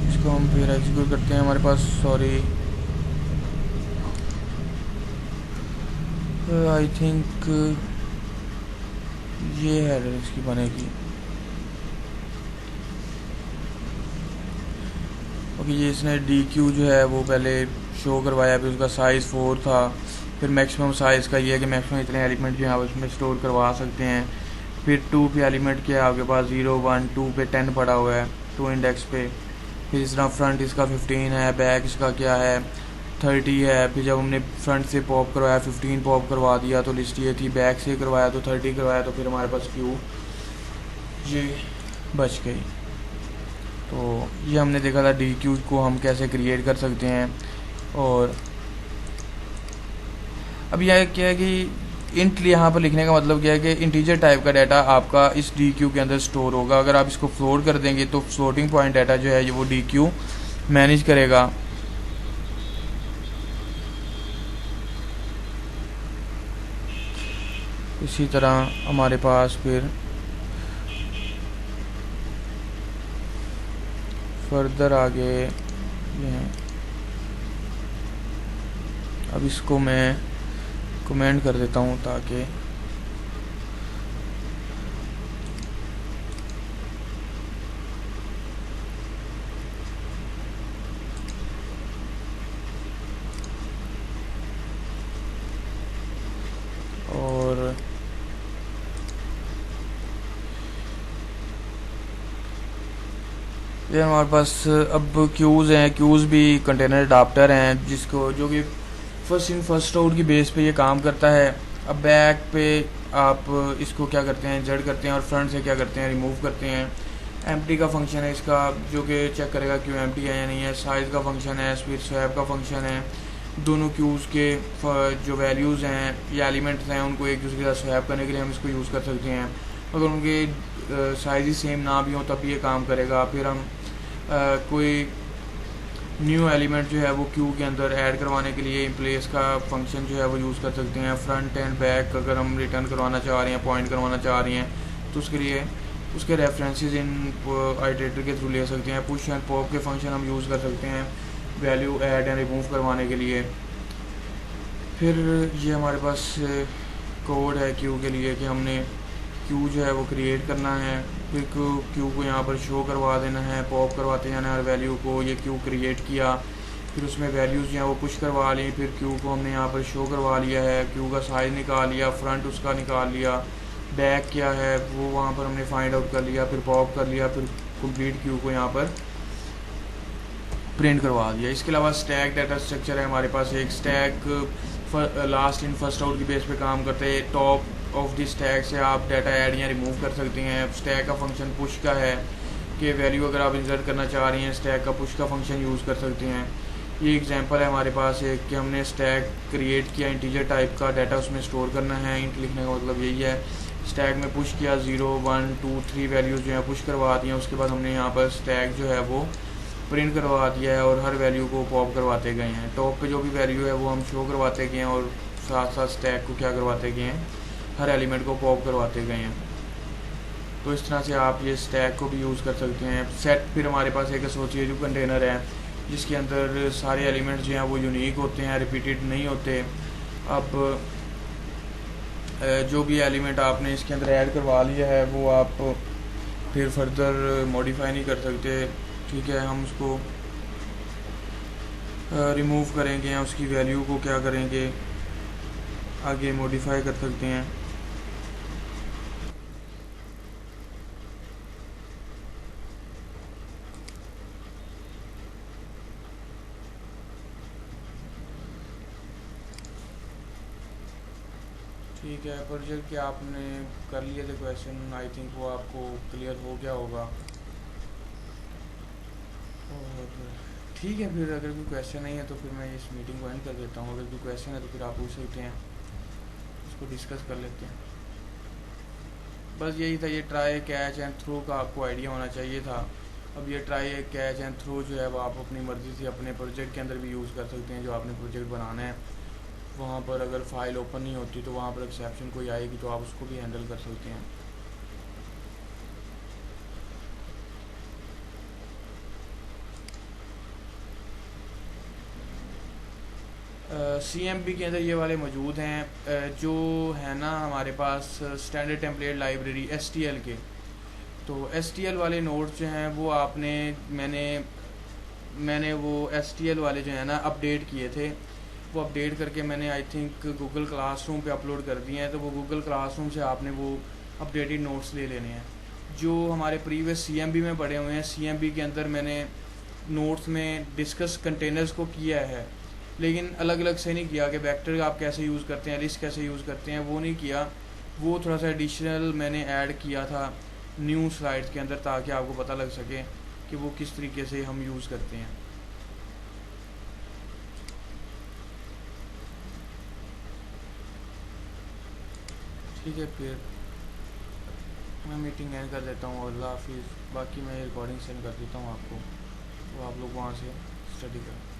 इसको हम फिर एग्जीक्यूट करते हैं। हमारे पास सॉरी आई थिंक ये हेडर इसकी बनेगी। ओके, ये इसने डी क्यू जो है वो पहले शो करवाया, फिर उसका साइज़ 4 था। फिर मैक्सिमम साइज़ का ये है कि मैक्सिमम इतने एलिमेंट जो है आप उसमें स्टोर करवा सकते हैं। फिर 2 पे एलिमेंट क्या है आपके पास 0 1 2 पे 10 पड़ा हुआ है 2 इंडेक्स पे। फिर इस तरह फ्रंट इसका 15 है, बैक इसका क्या है 30 है। फिर जब हमने फ्रंट से पॉप करवाया 15 पॉप करवा दिया तो लिस्ट ये थी, बैक से करवाया तो 30 करवाया, तो फिर हमारे पास क्यू ये बच गई। तो ये हमने देखा था डी क्यू को हम कैसे क्रिएट कर सकते हैं। और अब यह क्या है कि इंट यहाँ पर लिखने का मतलब क्या है कि इंटीजर टाइप का डाटा आपका इस डी क्यू के अंदर स्टोर होगा। अगर आप इसको फ्लोट कर देंगे तो फ्लोटिंग पॉइंट डाटा जो है वो डी क्यू मैनेज करेगा। इसी तरह हमारे पास फिर फर्दर आगे ये हैं। अब इसको मैं कमेंट कर देता हूँ ताकि और ये हमारे पास अब क्यूज़ हैं। क्यूज़ भी कंटेनर अडाप्टर हैं जिसको जो कि फर्स्ट इन फर्स्ट आउट की बेस पे ये काम करता है। अब बैक पे आप इसको क्या करते हैं, जड़ करते हैं, और फ्रंट से क्या करते हैं, रिमूव करते हैं। एम्प्टी का फंक्शन है इसका जो कि चेक करेगा क्यू एम्प्टी है या नहीं है। साइज़ का फंक्शन है, फिर स्वैप का फंक्शन है। दोनों क्यूज़ के जो वैल्यूज़ हैं या एलिमेंट्स हैं उनको एक दूसरे के साथ स्वैप करने के लिए हम इसको यूज़ कर सकते हैं। अगर उनके साइज़ ही सेम ना भी हो तब ये काम करेगा। फिर हम कोई न्यू एलिमेंट जो है वो क्यू के अंदर ऐड करवाने के लिए प्लेस का फंक्शन जो है वो यूज़ कर सकते हैं। फ्रंट एंड बैक अगर हम रिटर्न करवाना चाह रहे हैं, पॉइंट करवाना चाह रही हैं, तो उसके लिए उसके रेफरेंसेस इन आइटरेटर के थ्रू ले सकते हैं। पुश एंड पॉप के फंक्शन हम यूज़ कर सकते हैं वैल्यू ऐड एंड रिमूव करवाने के लिए। फिर ये हमारे पास कोड है क्यू के लिए कि हमने क्यू जो है वो क्रिएट करना है, फिर क्यू को यहाँ पर शो करवा देना है, पॉप करवाते जाना है हर वैल्यू को। ये क्यू क्रिएट किया, फिर उसमें वैल्यूज़ जो हैं वो पुश करवा ली। फिर क्यू को हमने यहाँ पर शो करवा लिया है, क्यू का साइज़ निकाल लिया, फ्रंट उसका निकाल लिया, बैक क्या है वो वहाँ पर हमने फाइंड आउट कर लिया, फिर पॉप कर लिया, फिर कंप्लीट क्यू को यहाँ पर प्रिंट करवा दिया। इसके अलावा स्टैक डाटा स्ट्रक्चर है हमारे पास। एक stack last in first out की बेस पे काम करते हैं। टॉप ऑफ द स्टैक से आप डाटा ऐड या रिमूव कर सकते हैं। स्टैक का फंक्शन पुश का है कि वैल्यू अगर आप इंसर्ट करना चाह रही हैं स्टैक का पुश का फंक्शन यूज़ कर सकते हैं। ये एग्जांपल है हमारे पास एक कि हमने स्टैक क्रिएट किया, इंटीजर टाइप का डाटा उसमें स्टोर करना है। इंट लिखने का मतलब यही है। स्टैक में पुश किया 0 1 2 3 वैल्यूज़ जो है पुश करवा दी हैं। उसके बाद हमने यहाँ पर स्टैक जो है वो प्रिंट करवा दिया है और हर वैल्यू को पॉप करवाते गए हैं। टॉप पे जो भी वैल्यू है वो हम शो करवाते गए हैं और साथ साथ स्टैक को क्या करवाते गए हैं, हर एलिमेंट को पॉप करवाते गए हैं। तो इस तरह से आप ये स्टैक को भी यूज़ कर सकते हैं। सेट फिर हमारे पास एक एसोसिएटिव कंटेनर है जिसके अंदर सारे एलिमेंट्स जो हैं वो यूनिक होते हैं, रिपीटेड नहीं होते। अब जो भी एलिमेंट आपने इसके अंदर ऐड करवा लिया है वो आप फिर फर्दर मॉडिफाई नहीं कर सकते। ठीक है, हम उसको रिमूव करेंगे या उसकी वैल्यू को क्या करेंगे, आगे मॉडिफाई कर सकते हैं। ठीक है, प्रोजेक्ट के आपने कर लिए थे क्वेश्चन, आई थिंक वो आपको क्लियर हो गया होगा। और ठीक है, फिर अगर कोई क्वेश्चन नहीं है तो फिर मैं इस मीटिंग को एंड कर देता हूँ। अगर कोई क्वेश्चन है तो फिर आप पूछ सकते हैं, उसको डिस्कस कर लेते हैं। बस यही था, ये ट्राई कैच एंड थ्रो का आपको आइडिया होना चाहिए था। अब ये ट्राई कैच एंड थ्रो जो है वो आप अपनी मर्ज़ी से अपने प्रोजेक्ट के अंदर भी यूज़ कर सकते हैं। जो आपने प्रोजेक्ट बनाना है वहाँ पर अगर फाइल ओपन नहीं होती तो वहाँ पर एक्सेप्शन कोई आएगी तो आप उसको भी हैंडल कर सकते हैं। CMP के अंदर ये वाले मौजूद हैं, जो है ना हमारे पास स्टैंडर्ड टेम्पलेट लाइब्रेरी STL के। तो STL वाले नोट्स जो हैं वो मैंने वो STL वाले जो है ना अपडेट किए थे। वो अपडेट करके मैंने आई थिंक गूगल क्लासरूम पे अपलोड कर दिए हैं। तो वो गूगल क्लासरूम से आपने वो अपडेटेड नोट्स ले लेने हैं जो हमारे प्रीवियस CMP में पड़े हुए हैं। CMP के अंदर मैंने नोट्स में डिस्कस कंटेनर्स को किया है, लेकिन अलग अलग से नहीं किया कि वेक्टर आप कैसे यूज़ करते हैं, लिस्ट कैसे यूज़ करते हैं, वो नहीं किया। वो थोड़ा सा एडिशनल मैंने ऐड किया था न्यू स्लाइड्स के अंदर, ताकि आपको पता लग सके कि वो किस तरीके से हम यूज़ करते हैं। ठीक है, फिर मैं मीटिंग एंड कर देता हूँ। अल्लाह हाफिज़। बाकी मैं रिकॉर्डिंग सेंड कर देता हूँ आपको, तो आप लोग वहाँ से स्टडी करें।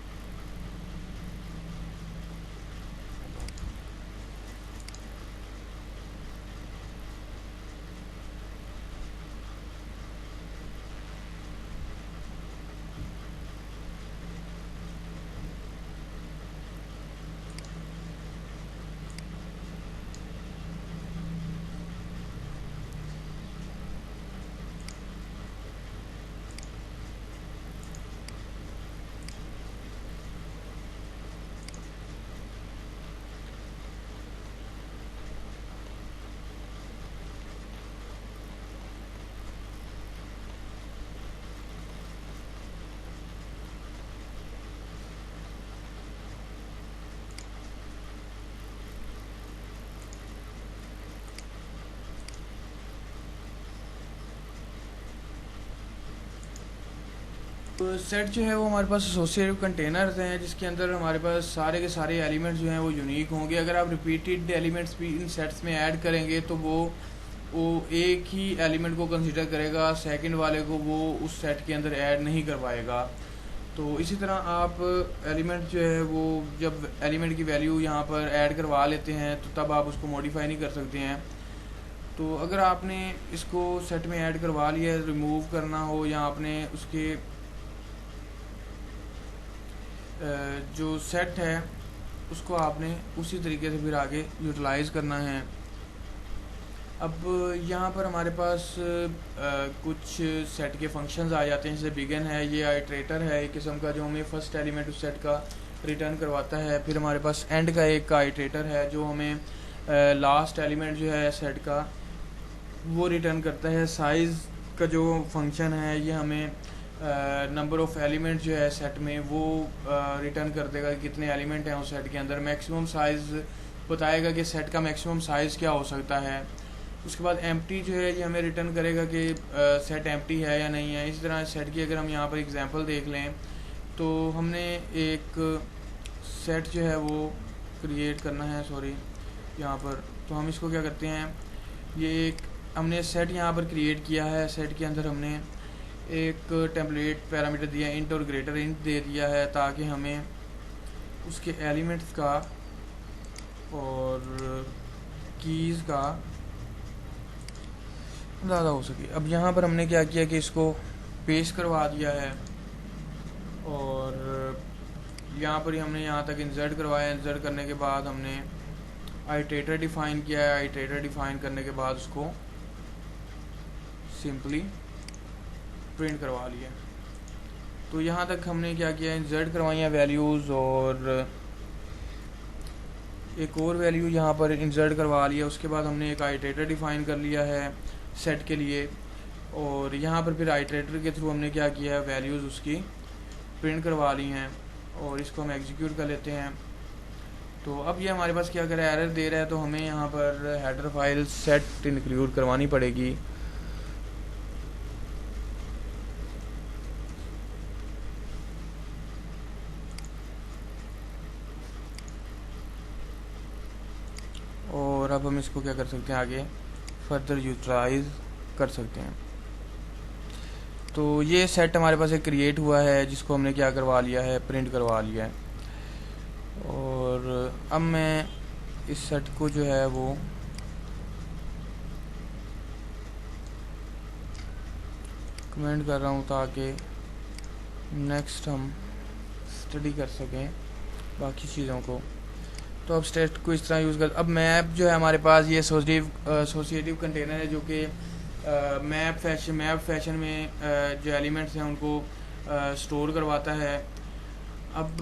सेट जो है वो हमारे पास एसोसिएटिव कंटेनर्स हैं, जिसके अंदर हमारे पास सारे के सारे एलिमेंट्स जो हैं वो यूनिक होंगे। अगर आप रिपीटेड एलिमेंट्स भी इन सेट्स में ऐड करेंगे तो वो एक ही एलिमेंट को कंसिडर करेगा, सेकंड वाले को वो उस सेट के अंदर ऐड नहीं कर पाएगा। तो इसी तरह आप एलिमेंट जो है वो जब एलिमेंट की वैल्यू यहाँ पर ऐड करवा लेते हैं तो तब आप उसको मॉडिफाई नहीं कर सकते हैं। तो अगर आपने इसको सेट में ऐड करवा लिया, रिमूव करना हो या आपने उसके जो सेट है उसको आपने उसी तरीके से फिर आगे यूटिलाइज़ करना है। अब यहाँ पर हमारे पास कुछ सेट के फंक्शंस आ जाते हैं, जैसे बिगिन है, ये आइट्रेटर है एक किस्म का जो हमें फर्स्ट एलिमेंट उस सेट का रिटर्न करवाता है। फिर हमारे पास एंड का एक आइट्रेटर है जो हमें लास्ट एलिमेंट जो है सेट का वो रिटर्न करता है। साइज़ का जो फंक्शन है ये हमें नंबर ऑफ़ एलिमेंट जो है सेट में वो रिटर्न कर देगा कि कितने एलिमेंट हैं उस सेट के अंदर। मैक्सिमम साइज़ बताएगा कि सेट का मैक्सिमम साइज़ क्या हो सकता है। उसके बाद एम्प्टी जो है ये हमें रिटर्न करेगा कि सेट एम्प्टी है या नहीं है। इसी तरह सेट की अगर हम यहाँ पर एग्जांपल देख लें तो हमने एक सेट जो है वो क्रिएट करना है, सॉरी यहाँ पर। तो हम इसको क्या करते हैं, ये एक हमने सेट यहाँ पर क्रिएट किया है। सेट के अंदर हमने एक टेम्पलेट पैरामीटर दिया, इंट और ग्रेटर इंट दे दिया है, ताकि हमें उसके एलिमेंट्स का और कीज़ का ज़्यादा हो सके। अब यहाँ पर हमने क्या किया कि इसको पेस्ट करवा दिया है और यहाँ पर ही हमने यहाँ तक इंसर्ट करवाया। इंसर्ट करने के बाद हमने आइटरेटर डिफाइन किया है। आइटरेटर डिफाइन करने के बाद उसको सिंपली प्रिंट करवा लिया। तो यहाँ तक हमने क्या किया, इंसर्ट करवाई है वैल्यूज़, और एक और वैल्यू यहाँ पर इंसर्ट करवा लिया। उसके बाद हमने एक आइटरेटर डिफाइन कर लिया है सेट के लिए, और यहाँ पर फिर आइटरेटर के थ्रू हमने क्या किया है, वैल्यूज़ उसकी प्रिंट करवा ली हैं, और इसको हम एग्जीक्यूट कर लेते हैं। तो अब ये हमारे पास क्या कर रहा है, एरर दे रहा है, तो हमें यहाँ पर हेडर फाइल सेट इंक्लूड करवानी पड़ेगी। और अब हम इसको क्या कर सकते हैं, आगे फर्दर यूटिलाइज कर सकते हैं। तो ये सेट हमारे पास एक क्रिएट हुआ है, जिसको हमने क्या करवा लिया है, प्रिंट करवा लिया है। और अब मैं इस सेट को जो है वो कमेंट कर रहा हूँ ताकि नेक्स्ट हम स्टडी कर सकें बाकी चीज़ों को। तो अब स्टेट को इस तरह यूज़ कर, अब मैप जो है हमारे पास ये एसोसिएटिव कंटेनर है, जो कि मैप फैशन में जो एलिमेंट्स हैं उनको स्टोर करवाता है। अब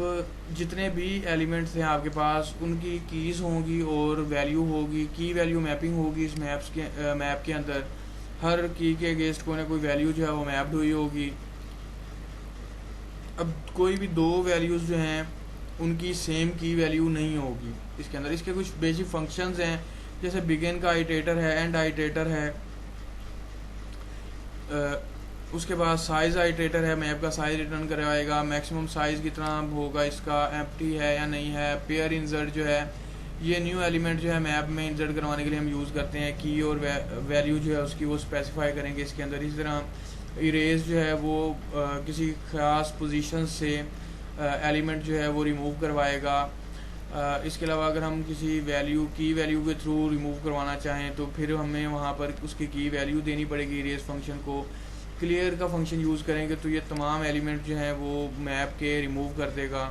जितने भी एलिमेंट्स हैं आपके पास, उनकी कीज़ होंगी और वैल्यू होगी, की वैल्यू मैपिंग होगी इस मैप के अंदर। हर की के अगेंस्ट कोई ना कोई वैल्यू जो है वो मैप्ड हुई होगी। अब कोई भी दो वैल्यूज़ जो हैं उनकी सेम की वैल्यू नहीं होगी इसके अंदर। इसके कुछ बेसिक फंक्शंस हैं, जैसे बिगिन का आइटरेटर है, एंड आइटरेटर है, उसके बाद साइज़ आइटरेटर है, मैप का साइज़ रिटर्न करवाएगा, मैक्सिमम साइज़ कितना होगा इसका, एम्प्टी है या नहीं है। पेयर इंसर्ट जो है, ये न्यू एलिमेंट जो है मैप में इंसर्ट करवाने के लिए हम यूज़ करते हैं। की और वैल्यू जो है उसकी वो स्पेसिफाई करेंगे इसके अंदर। इसी तरह इरेज जो है वो किसी ख़ास पोजीशन से एलिमेंट जो है वो रिमूव करवाएगा। इसके अलावा अगर हम किसी की वैल्यू के थ्रू रिमूव करवाना चाहें तो फिर हमें वहाँ पर उसकी की वैल्यू देनी पड़ेगी इरेज फंक्शन को। क्लियर का फंक्शन यूज़ करेंगे तो ये तमाम एलिमेंट जो हैं वो मैप के रिमूव कर देगा।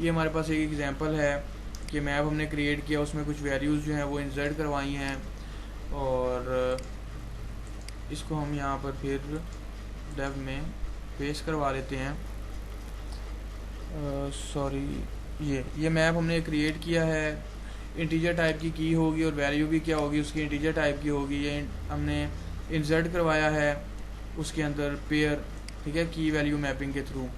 ये हमारे पास एक एग्जांपल है कि मैप हमने क्रिएट किया, उसमें कुछ वैल्यूज़ जो हैं वो इंसर्ट करवाई हैं, और इसको हम यहाँ पर फिर डेव में पेस्ट करवा लेते हैं। सॉरी, ये मैप हमने क्रिएट किया है, इंटीजर टाइप की होगी और वैल्यू भी क्या होगी उसकी, इंटीजर टाइप की होगी। ये हमने इंसर्ट करवाया है उसके अंदर पेयर, ठीक है, की वैल्यू मैपिंग के थ्रू।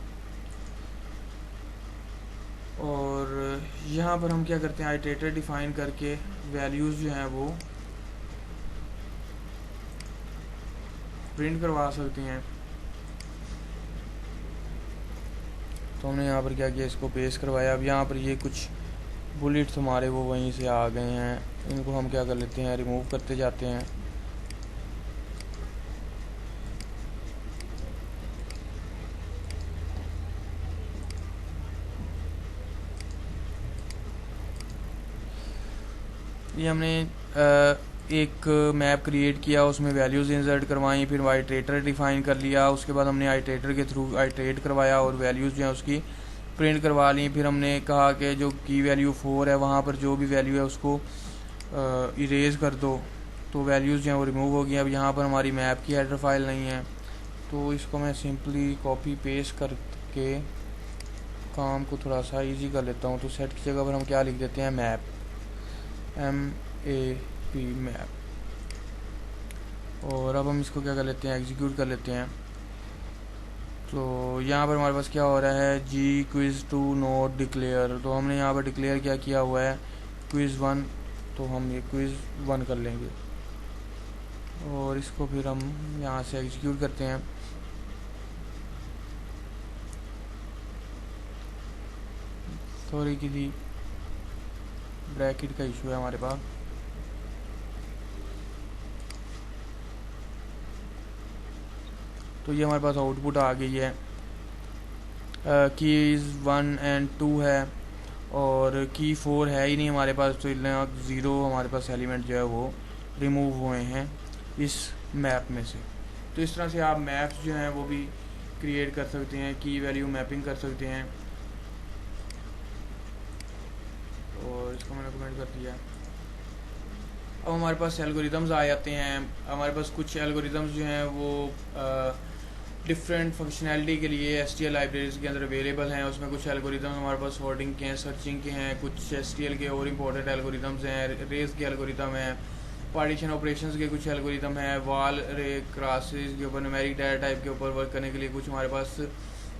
और यहाँ पर हम क्या करते हैं, आइटरेटर डिफाइन करके वैल्यूज़ जो हैं वो प्रिंट करवा सकते हैं। तो हमने यहाँ पर क्या किया, इसको पेस्ट करवाया। अब यहाँ पर ये कुछ बुलेट्स हमारे वो वहीं से आ गए हैं, इनको हम क्या कर लेते हैं, रिमूव करते जाते हैं। ये हमने एक मैप क्रिएट किया, उसमें वैल्यूज़ इंसर्ट करवाई, फिर आइटरेटर डिफाइन कर लिया। उसके बाद हमने आइटरेटर के थ्रू आइटरेट करवाया और वैल्यूज़ जो है उसकी प्रिंट करवा ली। फिर हमने कहा कि जो की वैल्यू 4 है वहाँ पर जो भी वैल्यू है उसको इरेज कर दो, तो वैल्यूज़ जो हैं वो रिमूव हो गई। अब यहाँ पर हमारी मैप की हेडर फाइल नहीं है, तो इसको मैं सिंपली कॉपी पेस्ट करके काम को थोड़ा सा ईजी कर लेता हूँ। तो सेट की जगह पर हम क्या लिख देते हैं, मैप, MAP मैप। और अब हम इसको क्या कर लेते हैं, एग्जीक्यूट कर लेते हैं। तो यहाँ पर हमारे पास क्या हो रहा है, जी quiz2 नोट डिक्लेयर। तो हमने यहाँ पर डिक्लेयर क्या किया हुआ है, quiz1, तो हम ये quiz1 कर लेंगे और इसको फिर हम यहाँ से एग्जीक्यूट करते हैं। सॉरी कि ब्रैकेट का इशू है हमारे पास। तो ये हमारे पास आउटपुट आ गई है, कीज़ 1 और 2 है और की 4 है ही नहीं हमारे पास, तो 0 हमारे पास एलिमेंट जो है वो रिमूव हुए हैं इस मैप में से। तो इस तरह से आप मैप्स जो हैं वो भी क्रिएट कर सकते हैं, की वैल्यू मैपिंग कर सकते हैं। और इसको मैंने कमेंट कर दिया। अब हमारे पास एल्गोरिदम्स आ जाते हैं। हमारे पास कुछ एल्गोरिदम्स जो हैं वो डिफरेंट फंक्शनैलिटी के लिए STL लाइब्रेरीज के अंदर अवेलेबल हैं। उसमें कुछ एल्गोरिदम्स हमारे पास सॉर्टिंग के हैं, सर्चिंग के हैं, कुछ STL के और इम्पोर्टेंट एल्गोरिदम्स हैं, रेस के एल्गोरिदम हैं, पार्टीशन ऑपरेशंस के कुछ एल्गोरिदम हैं, वाल रे क्रॉसेस के ऊपर, न्यूमेरिक डाटा टाइप के ऊपर वर्क करने के लिए कुछ हमारे पास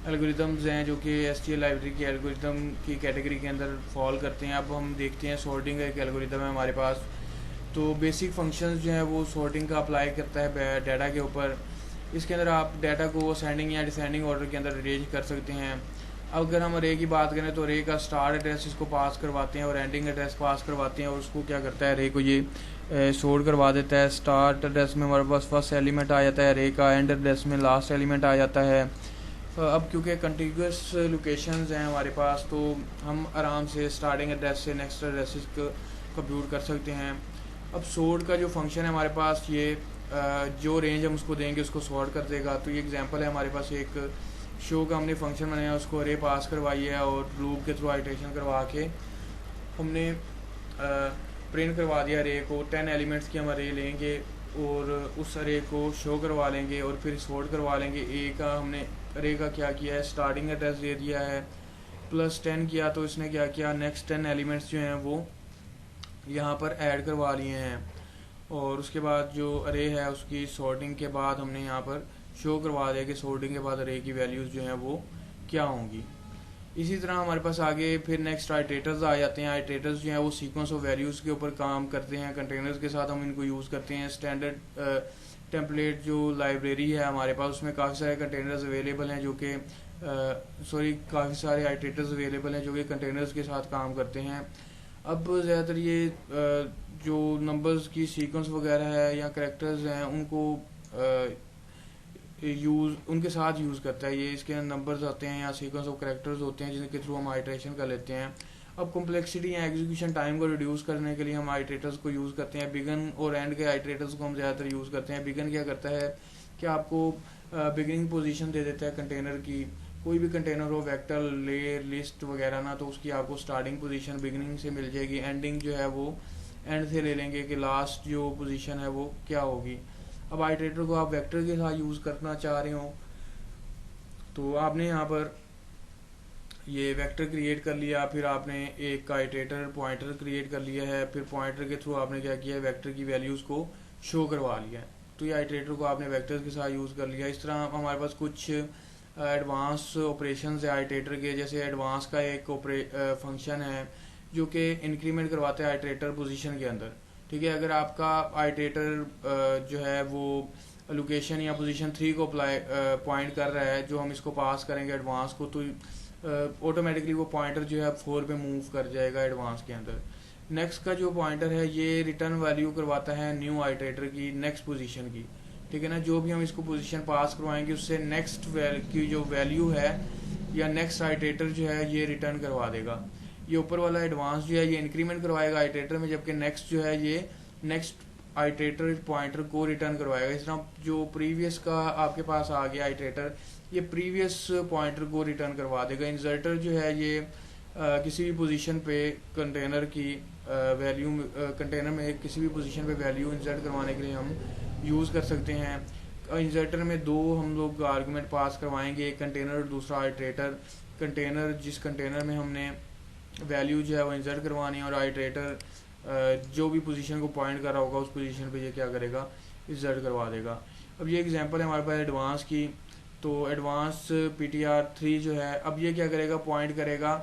एल्गोरिदम्स हैं जो कि STL लाइब्रेरी की एल्गोरिदम की कैटेगरी के अंदर फॉल करते हैं। अब हम देखते हैं सॉर्टिंग का एक एल्गोरिदम है हमारे पास। तो बेसिक फंक्शंस जो हैं वो सॉर्टिंग का अप्लाई करता है डाटा के ऊपर। इसके अंदर आप डाटा को असेंडिंग या डिसेंडिंग ऑर्डर के अंदर अरेंज कर सकते हैं। अगर हम अरे की बात करें तो अरे का स्टार्ट एड्रेस इसको पास करवाते हैं और एंडिंग एड्रेस पास करवाते हैं, और उसको क्या करता है, अरे को ये सोर्ट करवा देता है। स्टार्ट एड्रेस में हमारे पास फर्स्ट एलिमेंट आ जाता है अरे का, एंड एड्रेस में लास्ट एलिमेंट आ जाता है। अब क्योंकि कंटिन्यूस लोकेशंस हैं हमारे पास, तो हम आराम से स्टार्टिंग एड्रेस से नेक्स्ट एड्रेसेस को कंप्यूट कर सकते हैं। अब सॉर्ट का जो फंक्शन है हमारे पास, ये जो रेंज हम उसको देंगे उसको सॉर्ट कर देगा। तो ये एग्जांपल है हमारे पास, एक शो का हमने फंक्शन बनाया, उसको अरे पास करवाई है और लूप के थ्रू आइटरेशन करवा के हमने प्रिंट करवा दिया अरे को। 10 एलिमेंट्स की हम अरे लेंगे और उस अरे को शो करवा लेंगे और फिर सॉर्ट करवा लेंगे। ए का हमने अरे का क्या किया है, स्टार्टिंग एड्रेस दे दिया है, प्लस 10 किया, तो इसने क्या किया, नेक्स्ट 10 एलिमेंट्स जो हैं वो यहाँ पर ऐड करवा लिए हैं। और उसके बाद जो अरे है उसकी सॉर्टिंग के बाद हमने यहाँ पर शो करवा दिया कि सॉर्टिंग के बाद अरे की वैल्यूज़ जो हैं वो क्या होंगी। इसी तरह हमारे पास आगे फिर नेक्स्ट आइटरेटर्स आ जाते हैं। आइटरेटर्स जो हैं वो सीक्वेंस ऑफ वैल्यूज़ के ऊपर काम करते हैं। कंटेनर्स के साथ हम इनको यूज़ करते हैं। स्टैंडर्ड टेम्पलेट जो लाइब्रेरी है हमारे पास, उसमें काफ़ी सारे कंटेनर्स अवेलेबल हैं जो कि काफ़ी सारे आइटरेटर्स अवेलेबल हैं जो कि कंटेनर्स के साथ काम करते हैं। अब ज़्यादातर ये जो नंबर्स की सीक्वेंस वगैरह है या करेक्टर्स हैं उनको उनके साथ यूज़ करता है ये। इसके अंदर नंबर्स आते हैं या सीक्वेंस ऑफ करेक्टर्स होते हैं जिनके थ्रू हम आइटरेशन कर लेते हैं। अब कॉम्प्लेक्सिटी या एग्जीक्यूशन टाइम को रिड्यूस करने के लिए हम आइटरेटर्स को यूज़ करते हैं। बिगन और एंड के आइटरेटर्स को हम ज़्यादातर यूज़ करते हैं। बिगन क्या करता है कि आपको बिगिनिंग पोजीशन दे देता है कंटेनर की। कोई भी कंटेनर हो, वेक्टर, लेयर, लिस्ट वगैरह ना, तो उसकी आपको स्टार्टिंग पोजीशन बिगिनिंग से मिल जाएगी। एंडिंग जो है वो एंड से ले लेंगे कि लास्ट जो पोजीशन है वो क्या होगी। अब आइटरेटर को आप वेक्टर के साथ यूज़ करना चाह रहे हो तो आपने यहाँ पर ये वेक्टर क्रिएट कर लिया, फिर आपने एक आइटरेटर पॉइंटर क्रिएट कर लिया है, फिर पॉइंटर के थ्रू आपने क्या किया है, वेक्टर की वैल्यूज़ को शो करवा लिया है। तो ये आइटरेटर को आपने वेक्टर्स के साथ यूज़ कर लिया। इस तरह हमारे पास कुछ एडवांस ऑपरेशन है आइटरेटर के, जैसे एडवांस का एक फंक्शन है जो कि इंक्रीमेंट करवाता है आइटरेटर पोजीशन के अंदर। ठीक है, अगर आपका आइटरेटर जो है वो लोकेशन या पोजीशन 3 को पॉइंट कर रहा है, जो हम इसको पास करेंगे एडवांस को, तो ऑटोमेटिकली वो पॉइंटर जो है 4 पे मूव कर जाएगा एडवांस के अंदर। नेक्स्ट का जो पॉइंटर है ये रिटर्न वैल्यू करवाता है न्यू आइटरेटर की नेक्स्ट पोजीशन की। ठीक है ना, जो भी हम इसको पोजीशन पास करवाएंगे उससे नेक्स्ट की जो वैल्यू है या नेक्स्ट आइटरेटर जो है ये रिटर्न करवा देगा। ये ऊपर वाला एडवांस जो है ये इंक्रीमेंट करवाएगा आइटरेटर में, जबकि नेक्स्ट जो है ये नेक्स्ट आइटरेटर पॉइंटर को रिटर्न करवाएगा। इस तरह जो प्रीवियस का आपके पास आ गया आइटरेटर, ये प्रीवियस पॉइंटर को रिटर्न करवा देगा। इंसर्टर जो है ये किसी भी पोजीशन पे कंटेनर की वैल्यू कंटेनर में किसी भी पोजीशन पे वैल्यू इंसर्ट करवाने के लिए हम यूज़ कर सकते हैं। इंसर्टर में 2 हम लोग आर्गुमेंट पास करवाएंगे, एक कंटेनर और दूसरा आइटरेटर। कंटेनर जिस कंटेनर में हमने वैल्यू जो है वो इंसर्ट करवानी है, और आइटरेटर जो भी पोजीशन को पॉइंट कर रहा होगा उस पोजीशन पे ये क्या करेगा, इंसर्ट करवा देगा। अब ये एग्जांपल है हमारे पास एडवांस की। तो एडवांस PTR3 जो है, अब ये क्या करेगा, पॉइंट करेगा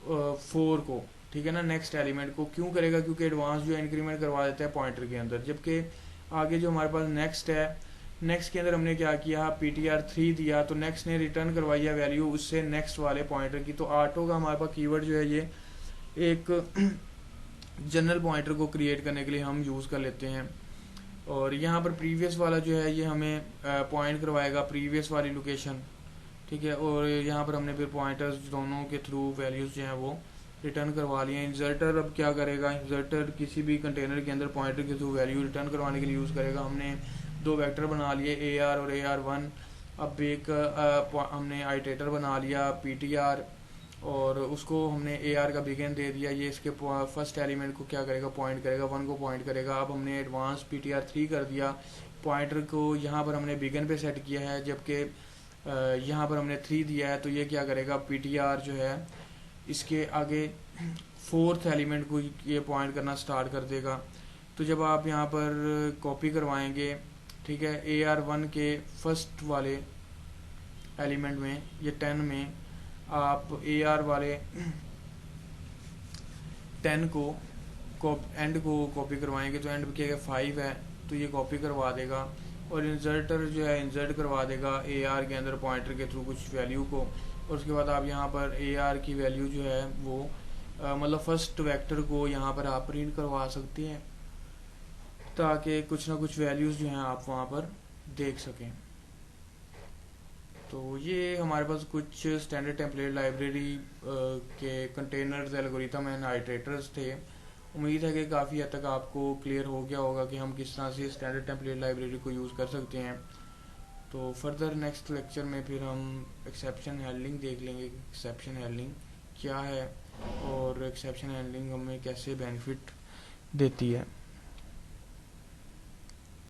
4 को। ठीक है ना, नेक्स्ट एलिमेंट को। क्यों करेगा, क्योंकि एडवांस जो इंक्रीमेंट करवा देता है पॉइंटर के अंदर। जबकि आगे जो हमारे पास नेक्स्ट है, नेक्स्ट के अंदर हमने क्या किया, PTR3 दिया, तो नेक्स्ट ने रिटर्न करवाई है वैल्यू उससे नेक्स्ट वाले पॉइंटर की। तो ऑटो का हमारे पास कीवर्ड जो है ये एक जनरल पॉइंटर को क्रिएट करने के लिए हम यूज़ कर लेते हैं। और यहाँ पर प्रीवियस वाला जो है ये हमें पॉइंट करवाएगा प्रीवियस वाली लोकेशन। ठीक है, और यहाँ पर हमने फिर पॉइंटर्स दोनों के थ्रू वैल्यूज़ जो हैं वो रिटर्न करवा लिए। इंसर्टर अब क्या करेगा, इंसर्टर किसी भी कंटेनर के अंदर पॉइंटर के थ्रू वैल्यू रिटर्न करवाने के लिए यूज़ करेगा। हमने 2 वेक्टर बना लिए, AR और AR1। अब एक हमने आइटरेटर बना लिया PTR और उसको हमने AR का बिगिन दे दिया। ये इसके फर्स्ट एलिमेंट को क्या करेगा, पॉइंट करेगा, 1 को पॉइंट करेगा। अब हमने एडवांस PTR3 कर दिया, पॉइंटर को यहाँ पर हमने बिगिन पे सेट किया है, जबकि यहाँ पर हमने 3 दिया है। तो ये क्या करेगा, PTR जो है इसके आगे 4th एलिमेंट को ये पॉइंट करना स्टार्ट कर देगा। तो जब आप यहाँ पर कॉपी करवाएंगे, ठीक है, AR1 के फर्स्ट वाले एलिमेंट में, ये 10 में आप AR वाले 10 को एंड को कॉपी करवाएंगे, तो एंड के 5 है तो ये कॉपी करवा देगा। और इंसर्टर जो है इंसर्ट करवा देगा AR के अंदर पॉइंटर के थ्रू कुछ वैल्यू को। और उसके बाद आप यहाँ पर AR की वैल्यू जो है वो मतलब फर्स्ट वेक्टर को यहाँ पर आप प्रिंट करवा सकते हैं, ताकि कुछ ना कुछ वैल्यूज़ जो हैं आप वहाँ पर देख सकें। तो ये हमारे पास कुछ स्टैंडर्ड टेम्पलेट लाइब्रेरी के कंटेनर्स, एल्गोरिथम एंड आइटरेटर्स थे। उम्मीद है कि काफ़ी हद तक आपको क्लियर हो गया होगा कि हम किस तरह से स्टैंडर्ड टेम्पलेट लाइब्रेरी को यूज़ कर सकते हैं। तो फर्दर नेक्स्ट लेक्चर में फिर हम एक्सेप्शन हैंडलिंग देख लेंगे, एक्सेप्शन हैंडलिंग क्या है और एक्सेप्शन हैंडलिंग हमें कैसे बेनिफिट देती है।